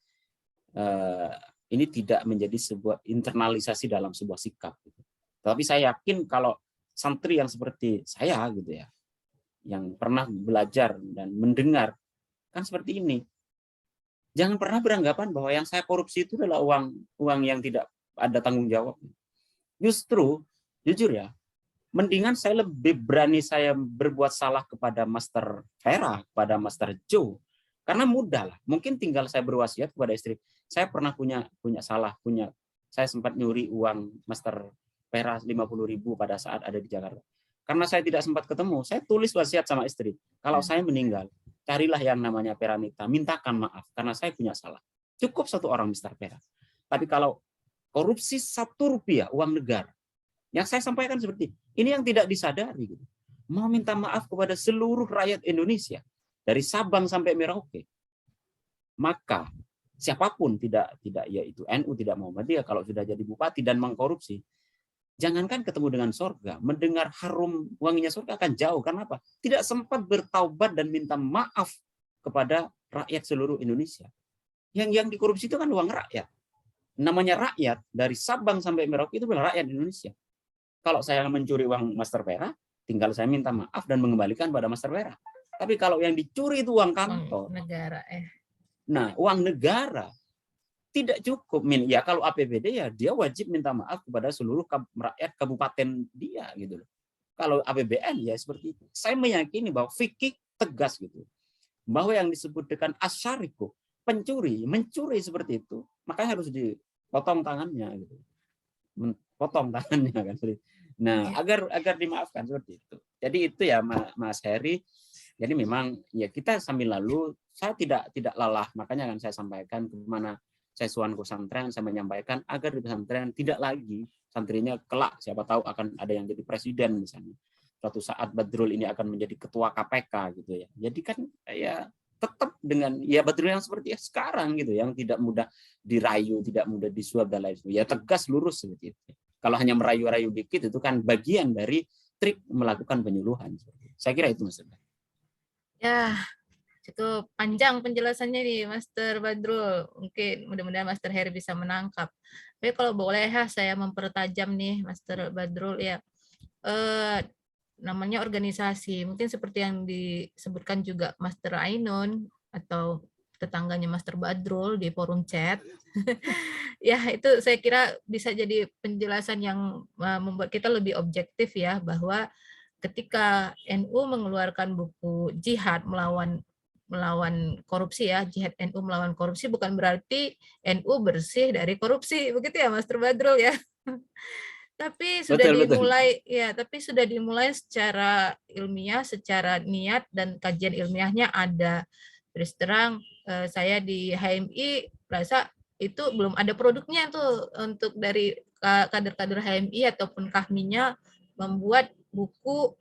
ini tidak menjadi sebuah internalisasi dalam sebuah sikap gitu. Tapi saya yakin kalau santri yang seperti saya gitu ya, yang pernah belajar dan mendengar kan seperti ini. Jangan pernah beranggapan bahwa yang saya korupsi itu adalah uang yang tidak ada tanggung jawab. Justru, jujur ya, mendingan saya lebih berani saya berbuat salah kepada Master Vera, kepada Master Joe, karena mudah lah. Mungkin tinggal saya berwasiat kepada istri, saya pernah punya salah, saya sempat nyuri uang Master Vera 50.000 pada saat ada di Jakarta. Karena saya tidak sempat ketemu, saya tulis wasiat sama istri, kalau saya meninggal, carilah yang namanya Peranita, mintakan maaf karena saya punya salah. Cukup satu orang Mr. Vera. Tapi kalau korupsi 1 rupiah uang negara, yang saya sampaikan seperti ini yang tidak disadari. Mau minta maaf kepada seluruh rakyat Indonesia, dari Sabang sampai Merauke. Maka siapapun tidak yaitu NU, tidak Muhammadiyah, kalau sudah jadi bupati dan mengkorupsi, jangankan ketemu dengan surga, mendengar harum wanginya surga akan jauh. Karena apa? Tidak sempat bertaubat dan minta maaf kepada rakyat seluruh Indonesia. Yang dikorupsi itu kan uang rakyat. Namanya rakyat, dari Sabang sampai Merauke itu adalah rakyat Indonesia. Kalau saya mencuri uang Master Vera, tinggal saya minta maaf dan mengembalikan pada Master Vera. Tapi kalau yang dicuri itu uang kantor, negara, nah uang negara, tidak cukup. Ya kalau APBD ya dia wajib minta maaf kepada seluruh rakyat kabupaten dia gitu loh. Kalau APBN ya seperti itu. Saya meyakini bahwa fikih tegas gitu. Bahwa yang disebut dengan asyariku, mencuri seperti itu, makanya harus dipotong tangannya gitu. Potong tangannya kan. Nah, agar dimaafkan seperti itu. Jadi itu ya Mas Heri. Jadi memang ya kita sambil lalu saya tidak lelah, makanya kan saya sampaikan kemana saya suan pesantren, saya menyampaikan agar di pesantren tidak lagi santrinya kelak siapa tahu akan ada yang jadi presiden misalnya. Suatu saat Badrul ini akan menjadi ketua KPK gitu ya. Jadi kan ya tetap dengan ya Badrul yang seperti sekarang gitu, yang tidak mudah dirayu, tidak mudah disuap dan lain sebagainya. Ya tegas lurus seperti itu. Kalau hanya merayu-rayu dikit itu kan bagian dari trik melakukan penyuluhan. Saya kira itu Mas. Ya, cukup panjang penjelasannya nih Master Badrul. Mungkin mudah-mudahan Master Heri bisa menangkap. Tapi kalau boleh saya mempertajam nih Master Badrul ya. Namanya organisasi. Mungkin seperti yang disebutkan juga Master Ainun atau tetangganya Master Badrul di forum chat. Ya, itu saya kira bisa jadi penjelasan yang membuat kita lebih objektif ya, bahwa ketika NU mengeluarkan buku jihad melawan korupsi ya, jihad NU melawan korupsi bukan berarti NU bersih dari korupsi, begitu ya Master Badrul ya. Tapi sudah dimulai ya, tapi sudah dimulai secara ilmiah, secara niat dan kajian ilmiahnya ada. Terus terang saya di HMI merasa itu belum ada produknya tuh untuk dari kader-kader HMI ataupun Kahminya membuat buku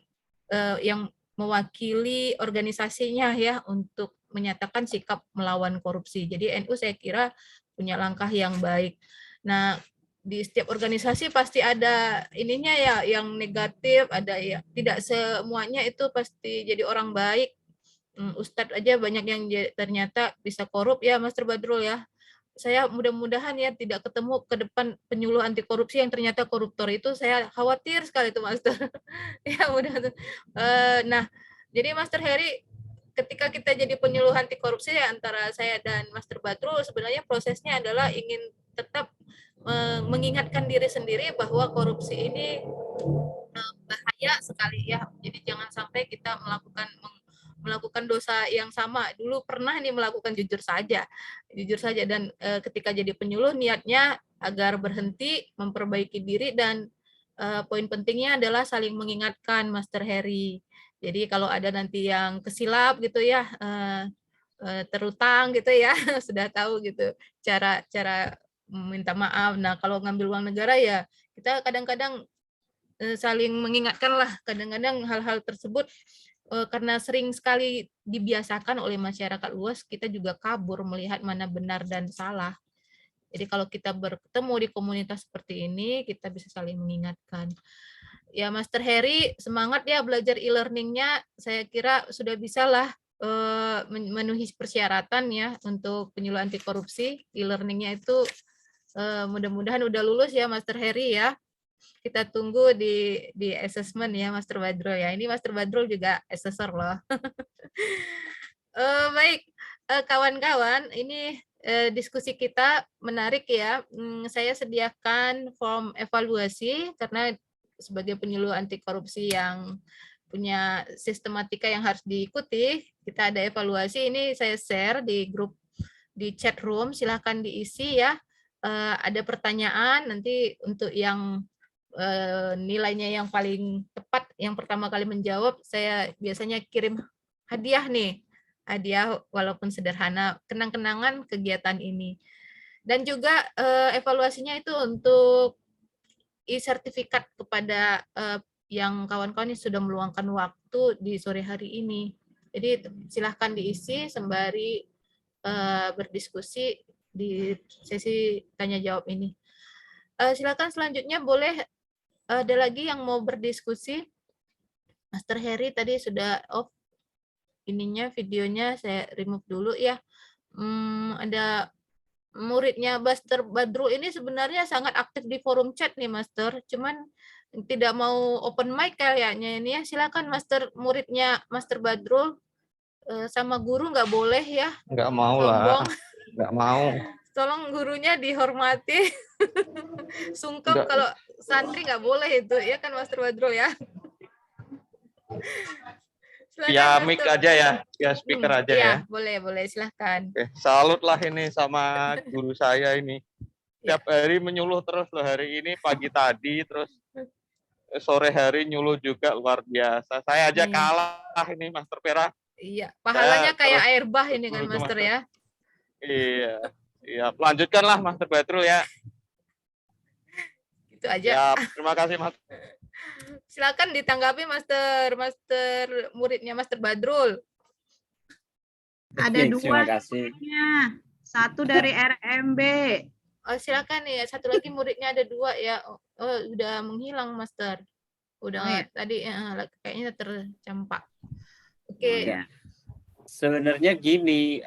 yang mewakili organisasinya ya untuk menyatakan sikap melawan korupsi. Jadi NU saya kira punya langkah yang baik. Nah, di setiap organisasi pasti ada ininya ya, yang negatif, ada ya, tidak semuanya itu pasti jadi orang baik. Ustadz aja banyak yang ternyata bisa korup ya Master Badrul ya. Saya mudah-mudahan ya tidak ketemu ke depan penyuluh anti korupsi yang ternyata koruptor, itu saya khawatir sekali itu Master. Ya mudah. Nah, jadi Master Heri, ketika kita jadi penyuluh anti korupsi ya, antara saya dan Master Badrul sebenarnya prosesnya adalah ingin tetap mengingatkan diri sendiri bahwa korupsi ini bahaya sekali ya. Jadi jangan sampai kita melakukan dosa yang sama. Dulu pernah nih melakukan jujur saja dan ketika jadi penyuluh niatnya agar berhenti, memperbaiki diri, dan poin pentingnya adalah saling mengingatkan Master Heri. Jadi kalau ada nanti yang kesilap gitu ya, terutang gitu ya, sudah tahu gitu cara minta maaf. Nah kalau ngambil uang negara ya kita kadang-kadang saling mengingatkan lah. Kadang-kadang hal-hal tersebut karena sering sekali dibiasakan oleh masyarakat luas, kita juga kabur melihat mana benar dan salah. Jadi kalau kita bertemu di komunitas seperti ini, kita bisa saling mengingatkan. Ya Master Heri, semangat ya belajar e-learningnya. Saya kira sudah bisalah memenuhi persyaratan ya untuk penyuluh anti korupsi. E-learningnya itu mudah-mudahan udah lulus ya Master Heri ya. Kita tunggu di assessment ya Master Badrul ya. Ini Master Badrul juga assessor loh. Baik, kawan-kawan, ini diskusi kita menarik ya. Saya sediakan form evaluasi karena sebagai penyuluh anti korupsi yang punya sistematika yang harus diikuti. Kita ada evaluasi, ini saya share di grup di chat room, silahkan diisi ya. Ada pertanyaan nanti untuk yang nilainya yang paling tepat, yang pertama kali menjawab, saya biasanya kirim hadiah nih, hadiah walaupun sederhana, kenang-kenangan kegiatan ini. Dan juga evaluasinya itu untuk e-sertifikat kepada yang kawan-kawan yang sudah meluangkan waktu di sore hari ini. Jadi silahkan diisi sembari berdiskusi di sesi tanya jawab ini. Silakan selanjutnya boleh ada lagi yang mau berdiskusi. Master Heri tadi sudah off ininya, videonya saya remove dulu ya. Ada muridnya Master Badrul ini sebenarnya sangat aktif di forum chat nih Master, cuman tidak mau open mic kayaknya ini ya. Silakan Master, muridnya Master Badrul sama guru nggak boleh ya. Nggak mau sombong. lah, nggak mau. Tolong gurunya dihormati. Sungkem Nggak. kalau santri nggak boleh itu ya kan Master Badrul ya. Silakan, Ya Master. mic aja ya, ya speaker aja ya. Boleh silahkan. Oke, salut lah ini sama guru saya ini. Tiap hari menyuluh terus loh, hari ini pagi tadi, terus sore hari nyuluh juga, luar biasa. Saya aja kalah ini Master Pera. Iya, pahalanya kayak air bah ini kan Master ya. Iya, iya. Lanjutkanlah Master Badrul ya. Itu aja. Ya, terima kasih Mas. Silakan ditanggapi Master muridnya Master Badrul. Ada dua. Terima kasih. Satu dari RMB. Oh, silakan ya. Satu lagi muridnya ada 2 ya. Oh, udah menghilang Master. Udah tadi kayaknya tercampak. Oke. Ya. Sebenarnya gini,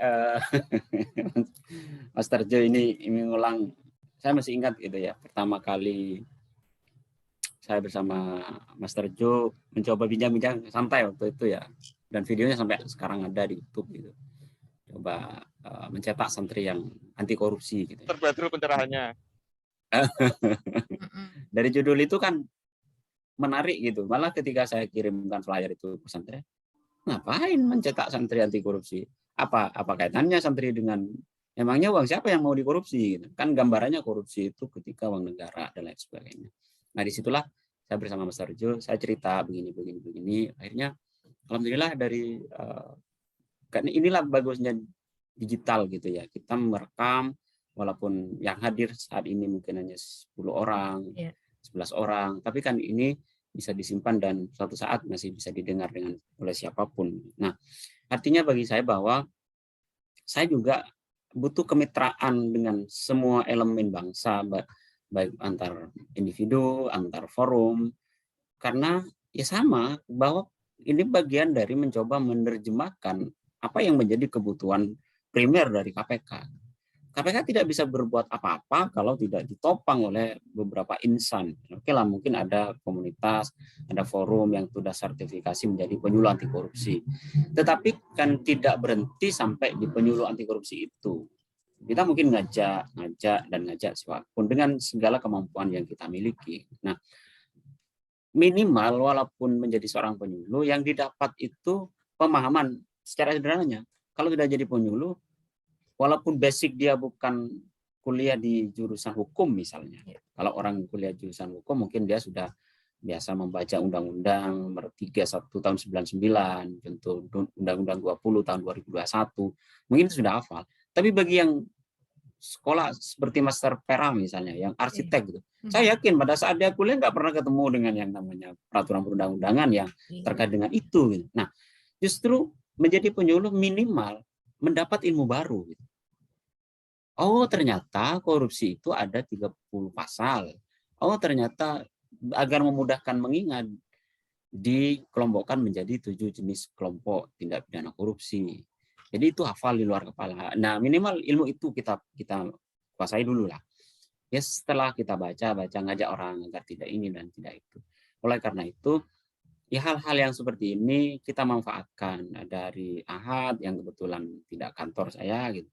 Master Jo ini ngulang. Saya masih ingat gitu ya. Pertama kali saya bersama Master Jo mencoba bincang-bincang santai waktu itu ya. Dan videonya sampai sekarang ada di YouTube gitu. Coba mencetak santri yang anti korupsi gitu. Master Badrul pencerahannya. Dari judul itu kan menarik gitu. Malah ketika saya kirimkan flyer itu ke santri, ngapain mencetak santri anti korupsi? Apa kaitannya santri dengan emangnya uang siapa yang mau dikorupsi? Gitu. Kan gambarannya korupsi itu ketika uang negara dan lain sebagainya. Nah disitulah saya bersama Mas Arjo, saya cerita begini. Akhirnya alhamdulillah dari karena inilah bagusnya digital gitu ya. Kita merekam walaupun yang hadir saat ini mungkin hanya 10 orang, 11 orang, tapi kan ini bisa disimpan dan suatu saat masih bisa didengar oleh siapapun. Nah, artinya bagi saya bahwa saya juga butuh kemitraan dengan semua elemen bangsa, baik antar individu, antar forum, karena ya sama bahwa ini bagian dari mencoba menerjemahkan apa yang menjadi kebutuhan primer dari KPK. KPK tidak bisa berbuat apa-apa kalau tidak ditopang oleh beberapa insan. Oke lah, mungkin ada komunitas, ada forum yang sudah sertifikasi menjadi penyuluh anti korupsi. Tetapi kan tidak berhenti sampai di penyuluh anti korupsi itu. Kita mungkin ngajak siapapun dengan segala kemampuan yang kita miliki. Nah, minimal walaupun menjadi seorang penyuluh yang didapat itu pemahaman secara sederhananya. Kalau sudah jadi penyuluh, walaupun basic dia bukan kuliah di jurusan hukum misalnya. Kalau orang kuliah jurusan hukum mungkin dia sudah biasa membaca Undang-Undang Nomor 31 tahun 99, contoh Undang-Undang 20 tahun 2021, mungkin sudah hafal. Tapi bagi yang sekolah seperti Master Pera misalnya, yang arsitek gitu, saya yakin pada saat dia kuliah nggak pernah ketemu dengan yang namanya peraturan perundang-undangan yang terkait dengan itu. Gitu. Nah, justru menjadi penyuluh minimal mendapat ilmu baru. Gitu. Oh, ternyata korupsi itu ada 30 pasal. Oh, ternyata agar memudahkan mengingat dikelompokkan menjadi 7 jenis kelompok tindak pidana korupsi. Jadi itu hafal di luar kepala. Nah, minimal ilmu itu kita kuasai dulu lah. Ya setelah kita baca ngajak orang agar tidak ini dan tidak itu. Oleh karena itu, ya hal-hal yang seperti ini kita manfaatkan dari Ahad yang kebetulan tidak kantor saya gitu.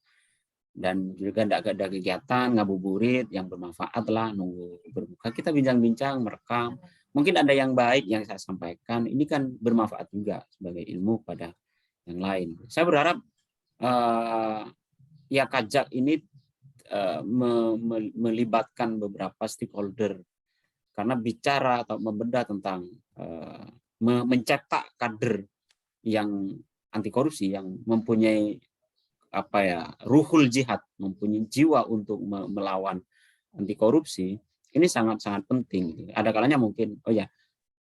Dan juga tidak ada kegiatan ngabuburit yang bermanfaat lah, nunggu berbuka kita bincang-bincang, merekam. mungkin ada yang baik yang saya sampaikan, ini kan bermanfaat juga sebagai ilmu pada yang lain. Saya berharap ya Kajak ini melibatkan beberapa stakeholder, karena bicara atau membedah tentang mencetak kader yang anti korupsi, yang mempunyai ruhul jihad, mempunyai jiwa untuk melawan anti korupsi, ini sangat-sangat penting. Ada kalanya mungkin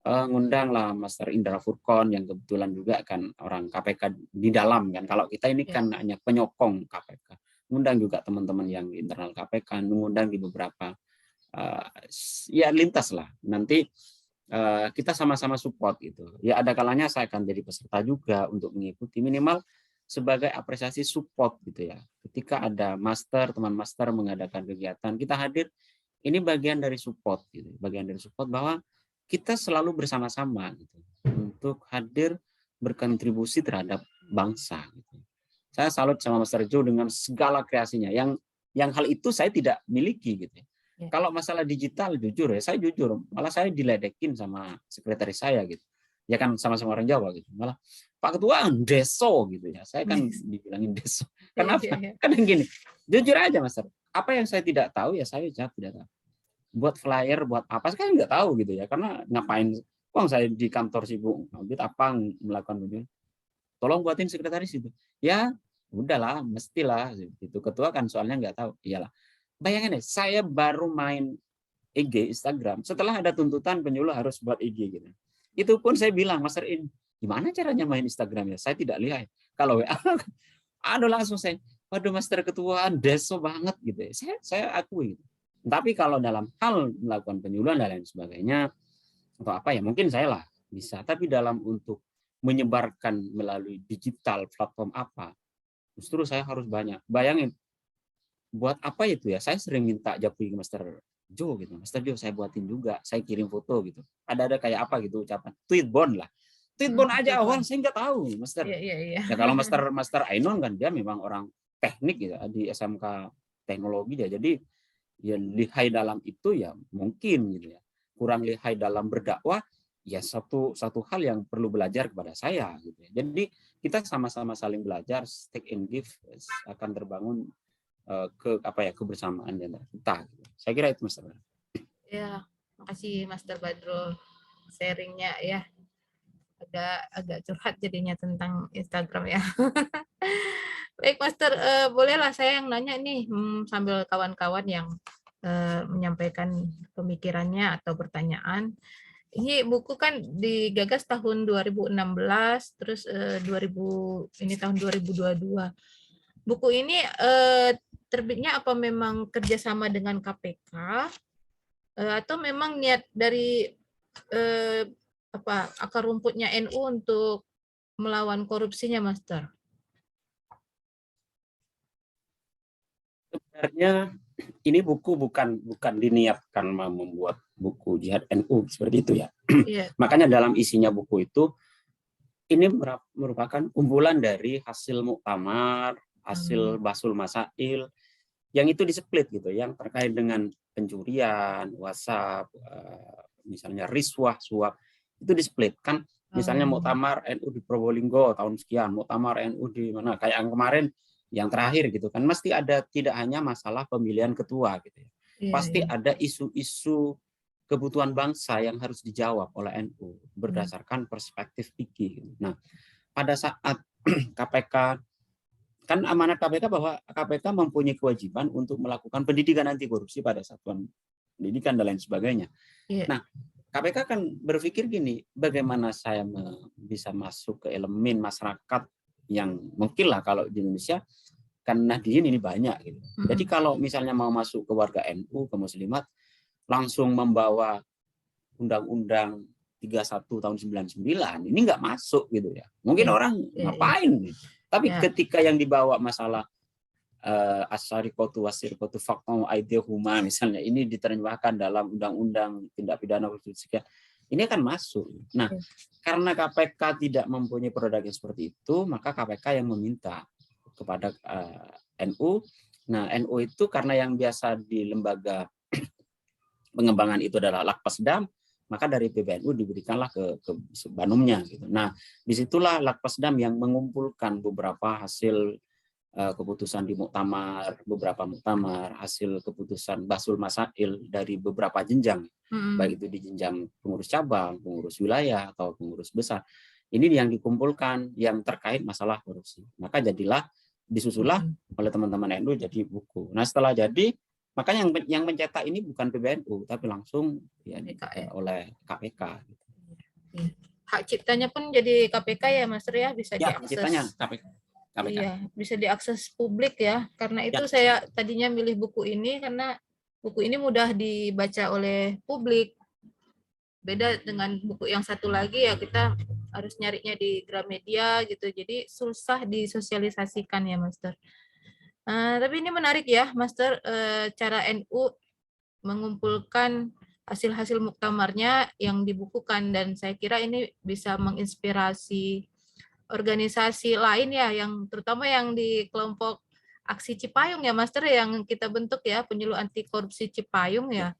ngundanglah Master Indra Furkon yang kebetulan juga kan orang KPK di dalam kan. Kalau kita ini kan hanya penyokong KPK. Ngundang juga teman-teman yang internal KPK, mengundang di beberapa lintas lah. Nanti kita sama-sama support gitu. Ya ada kalanya saya akan jadi peserta juga untuk mengikuti, minimal sebagai apresiasi support gitu ya. Ketika ada teman master mengadakan kegiatan, kita hadir, ini bagian dari support gitu. Bagian dari support bahwa kita selalu bersama-sama gitu untuk hadir berkontribusi terhadap bangsa gitu. Saya salut sama Master Jo dengan segala kreasinya. Yang hal itu saya tidak miliki gitu. Kalau masalah digital jujur ya, saya jujur, malah saya diledekin sama sekretaris saya gitu. Ya kan sama-sama orang Jawa gitu. Malah Pak Ketua deso gitu ya. Saya kan dibilangin deso. Kenapa? Kan gini. Jujur aja Master. Apa yang saya tidak tahu ya saya jawab tidak tahu. Buat flyer, buat apa saya nggak tahu gitu ya. Karena ngapain? Saya di kantor sibuk, apa melakukan begini. Tolong buatin sekretaris itu. Ya, udahlah, mestilah itu. Ketua kan soalnya nggak tahu. Iyalah. Bayangin deh, saya baru main IG Instagram setelah ada tuntutan penyuluh harus buat IG gitu. Itu pun saya bilang, Master In, gimana caranya main Instagram ya? Saya tidak lihat. Kalau WA, aduh langsung saya, waduh Master Ketua, deso banget gitu. Saya akui. Tapi kalau dalam hal melakukan penyuluhan dan lain sebagainya, atau apa ya, mungkin saya lah bisa. Tapi dalam untuk menyebarkan melalui digital platform apa, justru saya harus banyak. Bayangin, buat apa itu ya? Saya sering minta japri ke Master Jo gitu. Master Jo, saya buatin juga, saya kirim foto gitu. Ada kayak apa gitu ucapan. Tweetbond lah. Tweetbond aja awal saya nggak tahu, Master. Ya kalau Master Ainon kan dia memang orang teknik gitu di SMK teknologi dia. Jadi ya lihai dalam itu ya mungkin gitu ya. Kurang lihai dalam berdakwah ya satu hal yang perlu belajar kepada saya gitu ya. Jadi kita sama-sama saling belajar, take and give akan terbangun kebersamaan di antara kita. Saya kira itu Master. Ya, makasih Master Badrul sharingnya ya. Agak curhat jadinya tentang Instagram ya. Baik Master, bolehlah saya yang nanya nih sambil kawan-kawan yang menyampaikan pemikirannya atau pertanyaan. Ini buku kan digagas tahun 2016, terus ini tahun 2022. Buku ini terbitnya apa memang kerjasama dengan KPK atau memang niat dari akar rumputnya NU untuk melawan korupsinya, Master? Sebenarnya ini buku bukan diniatkan membuat buku jihad NU seperti itu ya. Makanya dalam isinya buku itu ini merupakan kumpulan dari hasil muktamar, hasil basul masail yang itu displit gitu, yang terkait dengan pencurian, WhatsApp, misalnya riswah, suap, itu displit kan. Misalnya muktamar NU di Probolinggo tahun sekian, muktamar NU di mana, kayak yang kemarin yang terakhir gitu kan, mesti ada, tidak hanya masalah pemilihan ketua gitu ya. Pasti ada isu-isu kebutuhan bangsa yang harus dijawab oleh NU berdasarkan perspektif fikih. Nah, pada saat KPK kan amanat KPK bahwa KPK mempunyai kewajiban untuk melakukan pendidikan anti korupsi pada satuan pendidikan dan lain sebagainya. Nah, KPK kan berpikir gini, bagaimana saya bisa masuk ke elemen masyarakat yang mungkin lah kalau di Indonesia kan Nahdien ini banyak gitu. Jadi kalau misalnya mau masuk ke warga NU, ke muslimat, langsung membawa Undang-Undang 31 tahun 99, ini nggak masuk gitu ya. Mungkin orang ngapain? Tapi ketika yang dibawa masalah asyarikotu wasirikotu fakta aidehuma misalnya, ini diterjemahkan dalam Undang-Undang Tindak Pidana Khusus sekian, ini akan masuk. Nah, karena KPK tidak mempunyai produk yang seperti itu, maka KPK yang meminta kepada NU. Nah, NU itu karena yang biasa di lembaga pengembangan itu adalah Lakpesdam, maka dari PBNU diberikanlah ke Banumnya gitu. Nah, disitulah Lakpesdam yang mengumpulkan beberapa hasil keputusan di muktamar, beberapa muktamar, hasil keputusan Basul Masail dari beberapa jenjang, baik itu di jenjang pengurus cabang, pengurus wilayah, atau pengurus besar. Ini yang dikumpulkan yang terkait masalah korupsi. Maka jadilah, disusulah oleh teman-teman NU jadi buku. Nah, setelah jadi, makanya yang mencetak ini bukan PBNU, tapi langsung ya, oleh KPK. Hak ciptanya pun jadi KPK ya, Mas ya, bisa ya, diakses. Ciptanya KPK. Iya, bisa diakses publik ya. Karena itu saya tadinya milih buku ini karena buku ini mudah dibaca oleh publik. Beda dengan buku yang satu lagi ya, kita harus nyarinya di Gramedia gitu. Jadi susah disosialisasikan ya, Master. Tapi ini menarik ya, Master, cara NU mengumpulkan hasil-hasil muktamarnya yang dibukukan, dan saya kira ini bisa menginspirasi organisasi lain ya, yang terutama yang di kelompok aksi Cipayung ya, Master, yang kita bentuk ya, penyuluh anti korupsi Cipayung ya.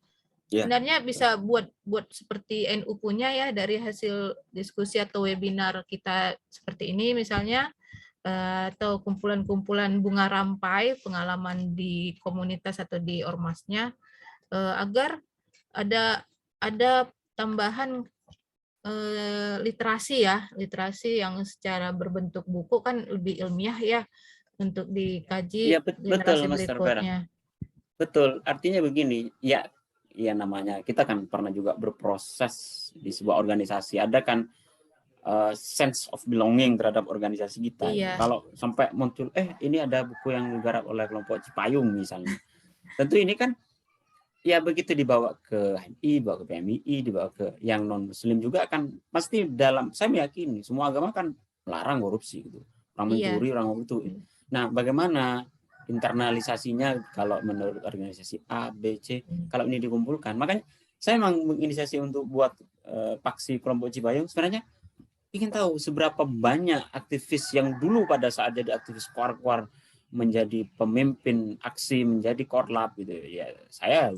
Sebenarnya bisa buat seperti NU punya ya, dari hasil diskusi atau webinar kita seperti ini misalnya, atau kumpulan-kumpulan bunga rampai pengalaman di komunitas atau di ormasnya, agar ada tambahan literasi ya, literasi yang secara berbentuk buku kan lebih ilmiah ya, untuk dikaji ya, generasi betul, Master berikutnya. Betul, artinya begini, ya namanya kita kan pernah juga berproses di sebuah organisasi, ada kan sense of belonging terhadap organisasi kita. Iya. Kalau sampai muncul, ini ada buku yang digarap oleh kelompok Cipayung misalnya, tentu ini kan ya begitu dibawa ke HMI, dibawa ke PMII, dibawa ke yang non Muslim juga akan pasti dalam, saya meyakini semua agama kan melarang korupsi gitu, orang mencuri, orang itu. Nah, bagaimana internalisasinya kalau menurut organisasi A, B, C, kalau ini dikumpulkan? Makanya saya memang menginisiasi untuk buat paksi kelompok Cipayung, sebenarnya ingin tahu seberapa banyak aktivis yang dulu pada saat jadi aktivis kuar-kuar menjadi pemimpin aksi, menjadi korlap gitu ya, saya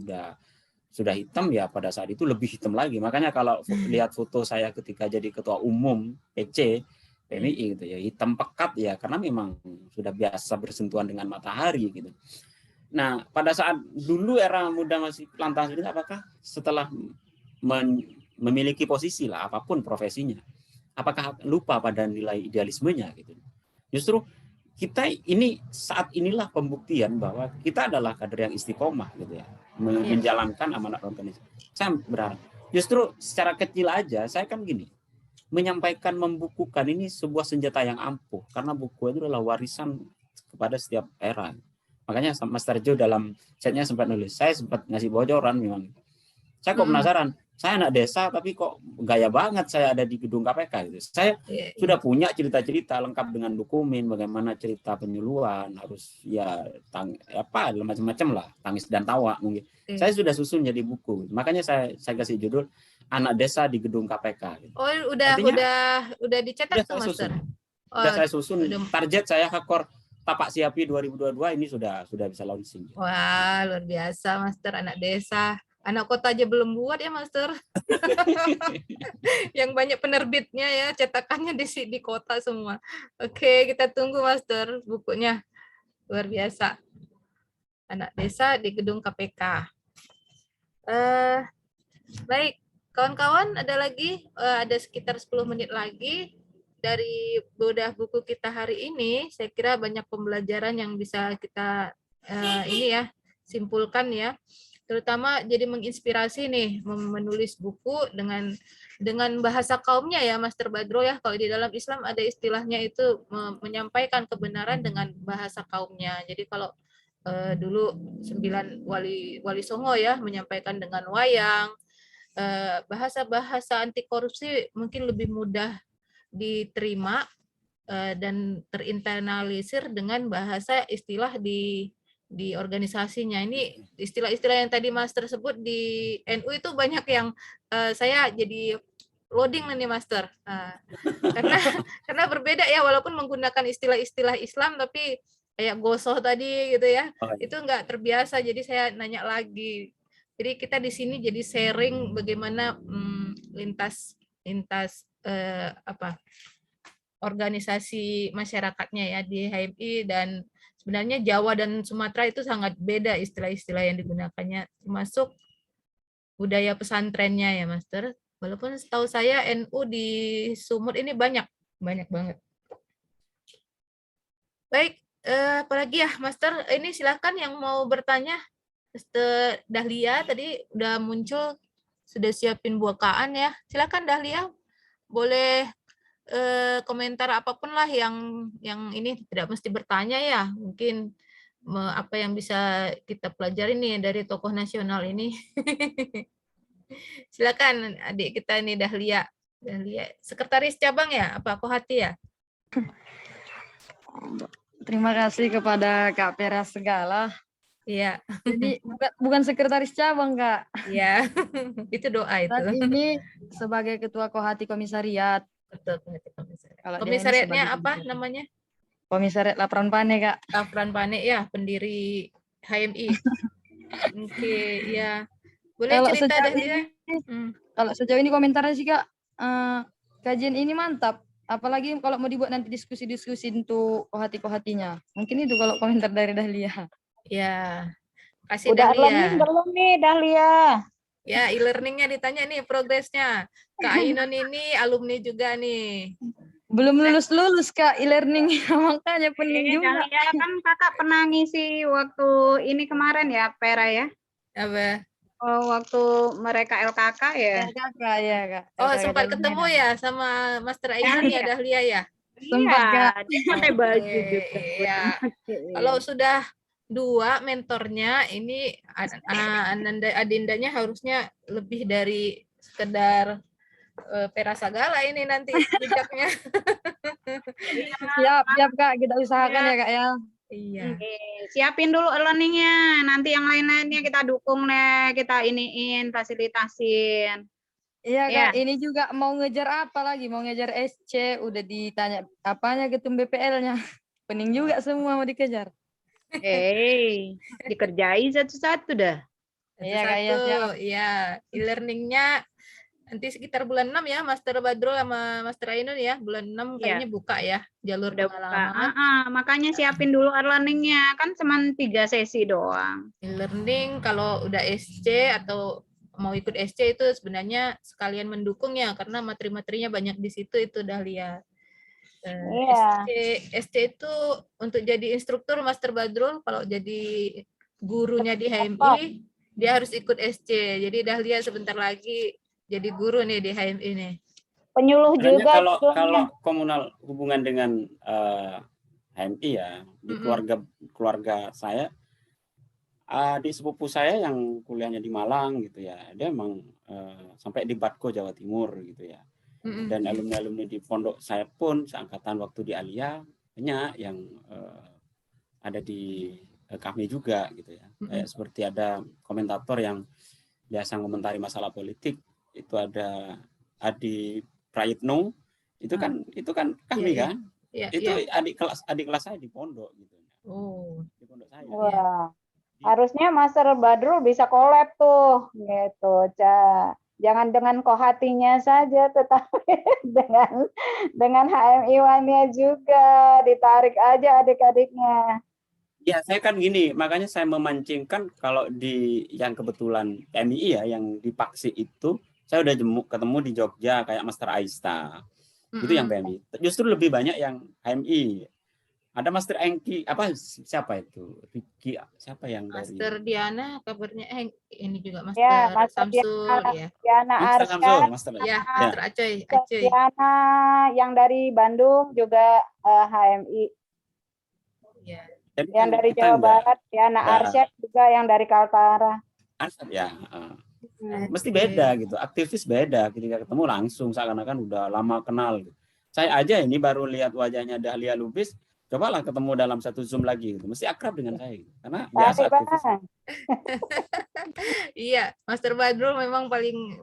sudah hitam ya, pada saat itu lebih hitam lagi. Makanya kalau lihat foto saya ketika jadi ketua umum PC PMI gitu ya, hitam pekat ya, karena memang sudah biasa bersentuhan dengan matahari gitu. Nah, pada saat dulu era muda masih lantang ini, apakah setelah memiliki posisi lah apapun profesinya, apakah lupa pada nilai idealismenya gitu? Justru kita ini saat inilah pembuktian bahwa kita adalah kader yang istiqomah gitu ya, menjalankan amanat organisasi. Saya berharap justru secara kecil aja, saya kan gini, menyampaikan, membukukan ini sebuah senjata yang ampuh, karena buku itu adalah warisan kepada setiap era. Makanya Mas Tarjo dalam chatnya sempat nulis, saya sempat ngasih bocoran memang. Saya kok penasaran, saya anak desa tapi kok gaya banget saya ada di gedung KPK gitu. Saya sudah punya cerita-cerita lengkap dengan dokumen, bagaimana cerita penyuluhan, harus ya macam-macam lah, tangis dan tawa mungkin. Saya sudah susun jadi buku. Makanya saya kasih judul Anak Desa di Gedung KPK gitu. Oh, udah dicetak tuh, Master. Sudah saya susun. Target saya Hakor Tapak Siapi 2022 ini sudah bisa launching. Wah, luar biasa, Master. Anak desa. Anak kota aja belum buat ya, Master. Yang banyak penerbitnya ya, cetakannya di kota semua. Oke, kita tunggu, Master, bukunya. Luar biasa. Anak desa di gedung KPK. Baik, kawan-kawan, ada lagi, ada sekitar 10 menit lagi dari bedah buku kita hari ini. Saya kira banyak pembelajaran yang bisa kita simpulkan ya. Terutama jadi menginspirasi nih, menulis buku dengan bahasa kaumnya ya, Master Badro ya. Kalau di dalam Islam ada istilahnya itu menyampaikan kebenaran dengan bahasa kaumnya. Jadi kalau dulu 9 wali songo ya menyampaikan dengan wayang, bahasa-bahasa anti korupsi mungkin lebih mudah diterima dan terinternalisir dengan bahasa istilah di organisasinya. Ini istilah-istilah yang tadi Master sebut di NU itu banyak yang saya jadi loading nih, Master. Karena berbeda ya, walaupun menggunakan istilah-istilah Islam, tapi kayak gosoh tadi gitu ya, itu nggak terbiasa. Jadi saya nanya lagi, Jadi kita di sini jadi sharing bagaimana lintas organisasi masyarakatnya ya di HMI, dan sebenarnya Jawa dan Sumatera itu sangat beda istilah-istilah yang digunakannya, termasuk budaya pesantrennya ya, Master. Walaupun setahu saya NU di Sumut ini banyak banget. Baik, apalagi ya, Master? Ini silakan yang mau bertanya. Master Dahlia tadi udah muncul, sudah siapin bukaan ya. Silakan Dahlia, boleh komentar apapun lah yang ini, tidak mesti bertanya ya. Mungkin apa yang bisa kita pelajari nih dari tokoh nasional ini. Silakan adik kita ini Dahlia. Dahlia, sekretaris cabang ya? Apa Kohati ya? Terima kasih kepada Kak Pera segala. Iya. Jadi bukan sekretaris cabang, Kak. Iya. Itu doa itu. Saat ini sebagai ketua Kohati komisariat. Betul, Kalau komisariatnya apa namanya? Komisariat Laporan Pane, Kak. Laporan Pane ya, pendiri HMI. Oke, ya. Boleh Kalau cerita sejauh Dahlia? Kalau sejauh ini komentarnya sih, Kak, kajian ini mantap. Apalagi kalau mau dibuat nanti diskusi-diskusi untuk kohati-kohatinya. Mungkin itu kalau komentar dari Dahlia. Ya, kasih Udah Dahlia. learning belum nih Dahlia? Ya, e-learningnya ditanya nih progresnya. Kak Ainun ini alumni juga nih. Belum lulus Kak e-learning, makanya penting juga. Dahlia kan kakak pernah ngisi waktu ini kemarin ya, Pera ya? Apa? Oh, waktu mereka LKK ya? LKK ya, Kak. Oh, LKK sempat Jalur ketemu Merah. ya sama Master Ainun ya Dahlia ya? Sempat, Kak. Dia pakai baju juga. Iya. Kalau sudah 2 mentornya, ini Adindanya harusnya lebih dari sekedar Pera Sagala ini nanti jejaknya. Siap Kak, kita usahakan ya Kak ya. Iya. Siapin dulu learningnya, nanti yang lain-lainnya kita dukung deh, kita iniin, fasilitasin. Iya Kak, Ya. ini juga mau ngejar apa lagi? Mau ngejar SC, udah ditanya apanya ketum BPL-nya. Pening juga semua mau dikejar. Dikerjain satu-satu dah. Iya Kak, ya, siap. Iya, e-learningnya nanti sekitar bulan 6 ya, Master Badrul sama Master Ainun ya, bulan 6 kayaknya buka ya jalur Udah pengalaman. makanya siapin dulu e-learningnya, kan cuma 3 sesi doang. E-learning kalau udah SC atau mau ikut SC itu sebenarnya sekalian mendukung ya, karena materi-materinya banyak di situ itu Dahlia. SC itu untuk jadi instruktur Master Badrul, kalau jadi gurunya di HMI dia harus ikut SC. Jadi Dahlia sebentar lagi jadi guru nih di HMI nih. Penyuluh juga. Kalau komunal hubungan dengan HMI ya, di keluarga saya, adik sepupu saya yang kuliahnya di Malang gitu ya, dia memang sampai di Batko Jawa Timur gitu ya. Dan alumni-alumni di pondok saya pun seangkatan waktu di Alia banyak yang ada di kami juga gitu ya. Kayak seperti ada komentator yang biasa komentari masalah politik, itu ada Adi Prayitno, itu kan kami kan. Itu adik kelas saya di pondok gitu. Di pondok saya. Wah. Harusnya Master Badrul bisa collab tuh gitu, jangan dengan kohatinya saja, tetapi dengan HMI-nya juga, ditarik aja adik-adiknya. Ya, saya kan gini, makanya saya memancingkan kalau di yang kebetulan PMI ya, yang di Paksi itu, saya udah ketemu di Jogja kayak Master Aista, itu yang PMI. Justru lebih banyak yang HMI. Ada Master Engki, siapa itu? Riki, siapa yang Master dari? Diana kabarnya ini juga Master, ya, Master Samsul ya. Diana Arsyad, Master Acoy. Diana yang dari Bandung juga HMI. Ya. Yang dari Jawa Barat, Diana Arsyad juga yang dari Kaltara. Arsyad ya. Mesti beda gitu, aktivis beda, ketika ketemu langsung seakan-akan udah lama kenal. Saya aja ini baru lihat wajahnya Dahlia Lubis, cobalah ketemu dalam satu Zoom lagi gitu. Mesti akrab dengan saya gitu. Karena biasa aktivis. Iya, Master Badrul memang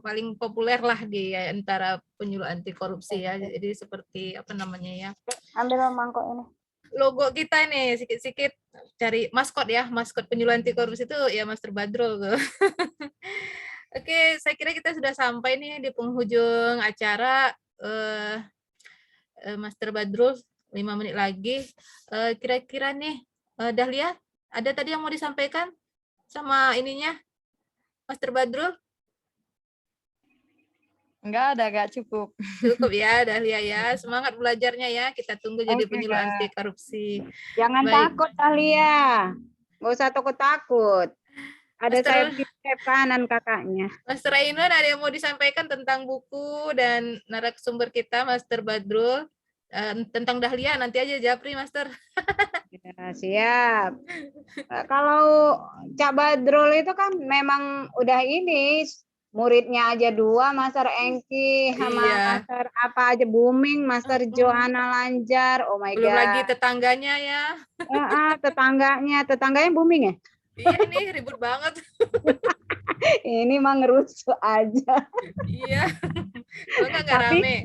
paling populer lah di antara penyuluh anti korupsi ya. Jadi seperti apa namanya ya? Ambil mangkok ini. Logo kita nih sikit-sikit cari maskot ya, maskot penyuluh anti korupsi itu ya Master Badrul tuh. Oke, saya kira kita sudah sampai nih di penghujung acara. Master Badrul, 5 menit lagi. Kira-kira nih, Dahlia, ada tadi yang mau disampaikan sama ininya, Master Badrul? Enggak ada, enggak cukup. Cukup ya, Dahlia ya. Semangat belajarnya ya. Kita tunggu jadi Oke, penyuluh Kak. anti korupsi. Jangan Baik. takut Dahlia. Nggak usah takut-takut. Ada Master- sayap kiri sayap kanan kakaknya. Master Ainun, ada yang mau disampaikan tentang buku dan narasumber kita, Master Badrul? Tentang Dahlia, nanti aja Japri, Master. Ya, siap. Kalau Cak Badrul itu kan memang udah ini muridnya aja 2, Master Engki sama Iya. Master apa aja booming, Master Johanna Lanjar. Oh my Belum god. lagi tetangganya ya. Tetangganya booming ya. Iya nih, ribut banget. Ini mah ngerusuh aja. Iya. Kalau nggak Tapi rame.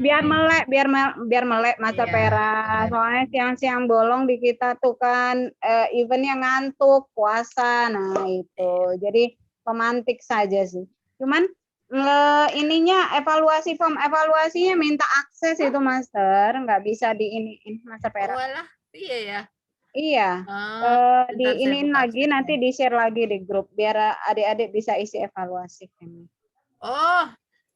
biar melek masa Iya, Pera. benar. Soalnya siang-siang bolong di kita tuh kan eventnya ngantuk puasa. Nah itu jadi pemantik saja sih. Cuman ininya form evaluasinya minta akses itu Master, nggak bisa diiniin Master Pera. Walah, iya ya. Iya. Ah, bentar, saya Diiniin buka lagi aksesnya. nanti di share lagi di grup biar adik-adik bisa isi evaluasi. Oh,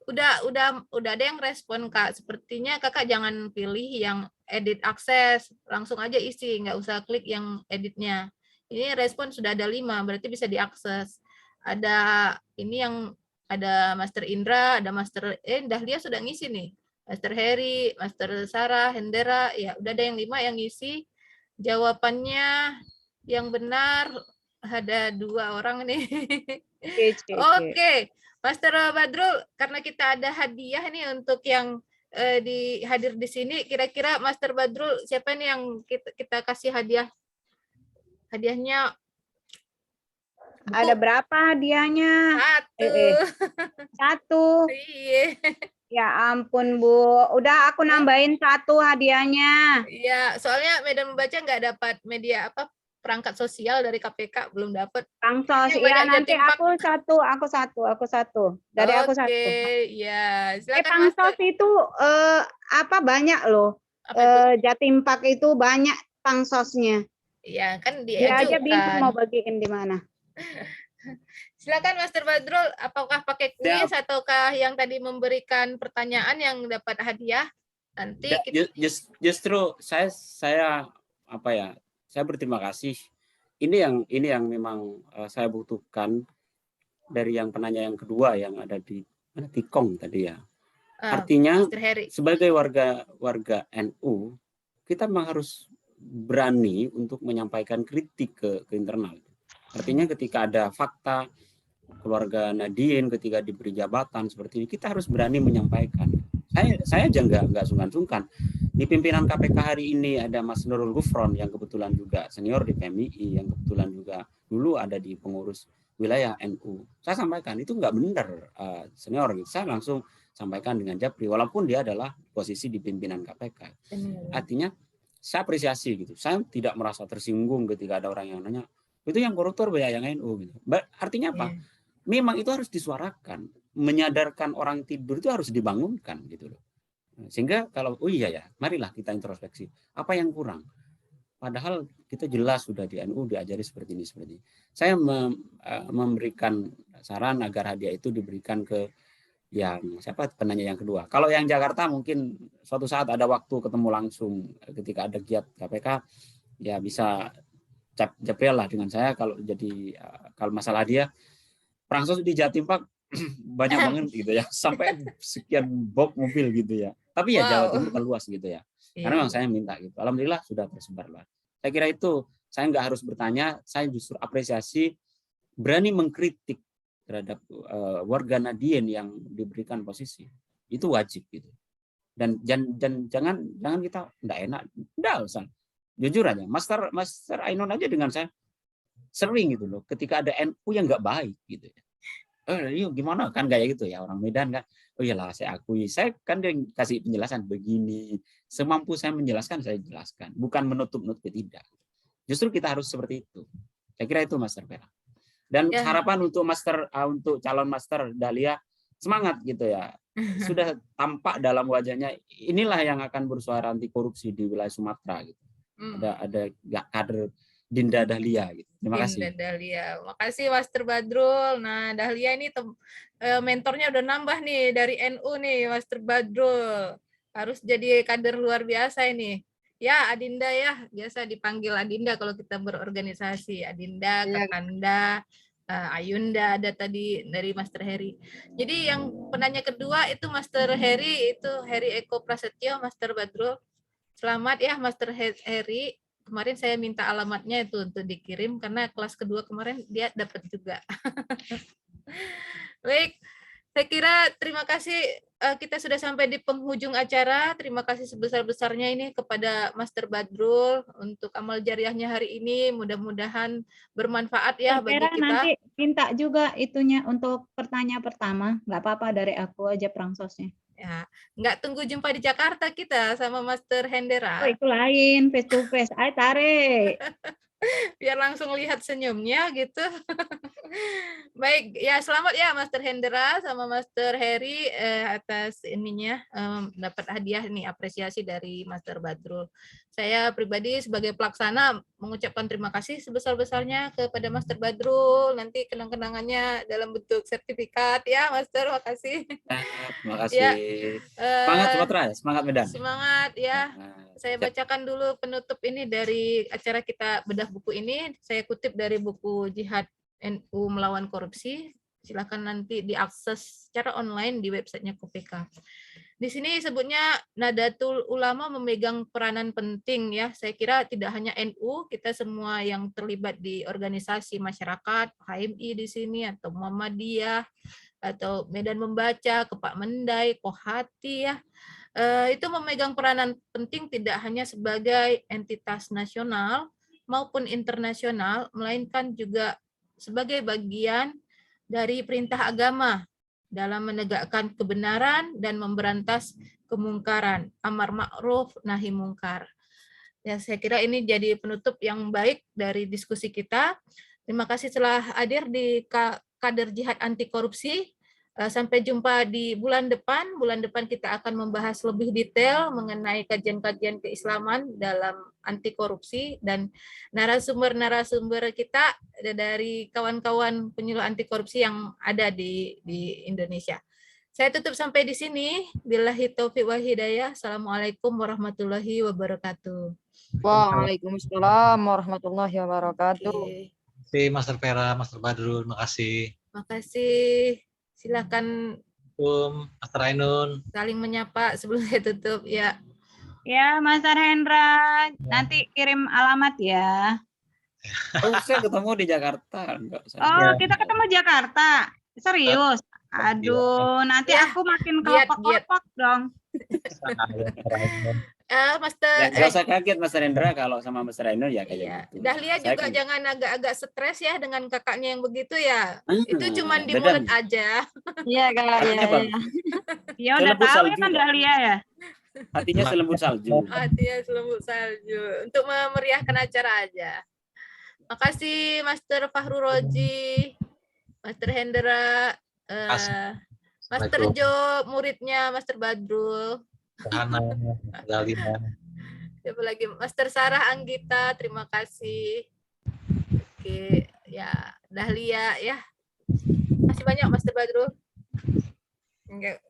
udah ada yang respon Kak. Sepertinya Kakak jangan pilih yang edit akses, langsung aja isi, nggak usah klik yang editnya. Ini respon sudah ada 5, berarti bisa diakses. Ada ini yang ada Master Indra, ada Master Dahlia sudah ngisi nih. Master Heri, Master Sarah, Hendera, ya udah ada yang 5 yang ngisi. Jawabannya yang benar ada 2 orang nih. Oke, Master Badrul, karena kita ada hadiah nih untuk yang hadir di sini, kira-kira Master Badrul siapa nih yang kita kasih hadiah? Hadiahnya buku. Ada berapa hadiahnya? 1. 1. Iya. Ya ampun Bu, udah aku nambahin 1 hadiahnya. Iya, soalnya Medan Membaca nggak dapat media perangkat sosial dari KPK, belum dapat. Pangsos, Yang ya banyak nanti Jatim Pak. aku satu. Dari aku 1. Oke, ya. Silakan Pangsos Master. itu banyak loh. Apa itu? Jatim Pak itu banyak pangsosnya. Iya, kan Dia aja bingung diajukan. mau bagiin di mana. Silakan Master Badrul, apakah pakai kuis ataukah yang tadi memberikan pertanyaan yang dapat hadiah? Nanti Ya, justru saya saya berterima kasih. Ini yang memang saya butuhkan dari yang penanya yang kedua yang ada di Tikong tadi ya. Artinya Master Heri. sebagai warga NU kita memang harus berani untuk menyampaikan kritik ke internal. Artinya ketika ada fakta keluarga Nadine ketika diberi jabatan seperti ini, kita harus berani menyampaikan. Saya aja nggak sungkan-sungkan. Di pimpinan KPK hari ini ada Mas Nurul Gufron yang kebetulan juga senior di PMII, yang kebetulan juga dulu ada di pengurus wilayah NU. Saya sampaikan itu nggak benar senior. Saya langsung sampaikan dengan Japri, walaupun dia adalah posisi di pimpinan KPK. Artinya saya apresiasi gitu. Saya tidak merasa tersinggung ketika ada orang yang nanya, itu yang koruptor banyak yang NU gitu. Artinya apa? Memang itu harus disuarakan, menyadarkan orang tidur itu harus dibangunkan gitu loh. Sehingga kalau marilah kita introspeksi apa yang kurang. Padahal kita jelas sudah di NU diajari seperti ini. Saya memberikan saran agar hadiah itu diberikan ke yang penanya yang kedua. Kalau yang Jakarta mungkin suatu saat ada waktu ketemu langsung ketika ada giat KPK ya bisa Japril lah dengan saya kalau masalah dia Pangsos di Jatim Pak banyak banget gitu ya, sampai sekian box mobil gitu ya. Tapi ya Jawa Timur kan luas gitu ya. Karena memang saya minta gitu. Alhamdulillah sudah tersebar lah. Saya kira itu saya nggak harus bertanya, saya justru apresiasi berani mengkritik terhadap warga Nadien yang diberikan posisi. Itu wajib gitu. Dan jangan kita nggak enak, nggak usah. Jujur aja, Master Ainun aja dengan saya sering gitu loh, ketika ada NU yang nggak baik gitu ya. Yuk gimana kan kayak gitu ya orang Medan kan. Oh iyalah saya akui, saya kan dia kasih penjelasan begini, semampu saya menjelaskan saya jelaskan, bukan menutup-nutupi tidak. Justru kita harus seperti itu. Saya kira itu Master Vera. Dan Ya. harapan untuk untuk calon Master Dahlia, semangat gitu ya. Sudah tampak dalam wajahnya, inilah yang akan bersuara anti korupsi di wilayah Sumatera gitu. Ada kader Dinda Dahlia gitu. Terima kasih. Dinda Dahlia. Makasih Master Badrul. Nah, Dahlia ini mentornya udah nambah nih dari NU nih, Master Badrul. Harus jadi kader luar biasa ini. Ya, Adinda ya, biasa dipanggil Adinda kalau kita berorganisasi. Adinda, Kakanda, Ayunda ada tadi dari Master Heri. Jadi yang penanya kedua itu Master Heri, itu Heri Eko Prasetyo, Master Badrul. Selamat ya Master Heri. Kemarin saya minta alamatnya itu untuk dikirim karena kelas kedua kemarin dia dapat juga. Baik, saya kira terima kasih, kita sudah sampai di penghujung acara. Terima kasih sebesar-besarnya ini kepada Master Badrul untuk amal jariahnya hari ini. Mudah-mudahan bermanfaat ya bagi kita. Nanti minta juga itunya untuk pertanyaan pertama, nggak apa-apa dari aku aja prangsosnya. Ya, nggak tunggu jumpa di Jakarta kita sama Master Hendera. Oh, itu lain, face to face. Ayo tarik. Biar langsung lihat senyumnya gitu. Baik, ya selamat ya Master Hendera sama Master Heri atas ininya dapat hadiah nih, apresiasi dari Master Badrul. Saya pribadi sebagai pelaksana mengucapkan terima kasih sebesar-besarnya kepada Master Badrul. Nanti kenang-kenangannya dalam bentuk sertifikat ya Master, makasih. Terima kasih. Ya, semangat Sumatera, semangat Medan. Semangat ya. Saya bacakan dulu penutup ini dari acara kita bedah buku ini. Saya kutip dari buku Jihad NU Melawan Korupsi. Silakan nanti diakses secara online di websitenya KPK. Di sini sebutnya Nahdlatul Ulama memegang peranan penting ya. Saya kira tidak hanya NU, kita semua yang terlibat di organisasi masyarakat, HMI di sini atau Muhammadiyah atau Medan Membaca, Kepak Mendai, Kohati ya. Itu memegang peranan penting tidak hanya sebagai entitas nasional maupun internasional, melainkan juga sebagai bagian dari perintah agama dalam menegakkan kebenaran dan memberantas kemungkaran, amar ma'ruf nahi mungkar. Ya, saya kira ini jadi penutup yang baik dari diskusi kita. Terima kasih telah hadir di Kader Jihad Anti Korupsi. Sampai jumpa di bulan depan. Bulan depan kita akan membahas lebih detail mengenai kajian-kajian keislaman dalam anti korupsi, dan narasumber-narasumber kita dari kawan-kawan penyuluh anti korupsi yang ada di Indonesia. Saya tutup sampai di sini. Billahi taufiq wal hidayah. Assalamualaikum warahmatullahi wabarakatuh. Waalaikumsalam warahmatullahi wabarakatuh. Terima kasih Master Vera, Master Badrul, makasih. Makasih. Silakan Master Ainun. saling menyapa sebelum saya tutup ya. Ya, Master Hendra, nanti kirim alamat ya. Oh, saya ketemu di Jakarta. Oh, kita ketemu Jakarta. Serius? Aduh, nanti aku makin kelopak-kelopak dong. Master, Nggak usah kaget Mas Rendra kalau sama Mas Ainun ya kayak gitu. Dahlia Saya juga kan- jangan agak-agak stres ya dengan kakaknya yang begitu ya. Itu cuman di beda mulut nih. aja. Iya Kak, Artinya iya. bagus. Ya udah Selembut tahu ya salju, kan Kak. Dahlia ya. Hatinya selembut salju. Hatinya selembut salju. Untuk memeriahkan acara aja. Makasih Master Fahru Roji, Master Hendra, Master Jo, muridnya Master Badrul. Hana, Dahlia. Siapa lagi? Master Sarah Anggita, terima kasih. Oke, ya Dahlia ya. Masih banyak Master Badrul. Enggak.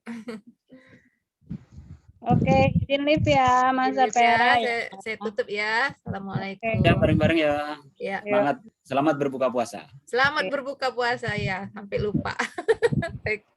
Oke, izin live ya, Mas Izin live Vera. ya, saya tutup ya. Assalamualaikum. Ya bareng-bareng ya. Ya. Semangat, selamat berbuka puasa. Selamat berbuka puasa ya, sampai lupa. Baik.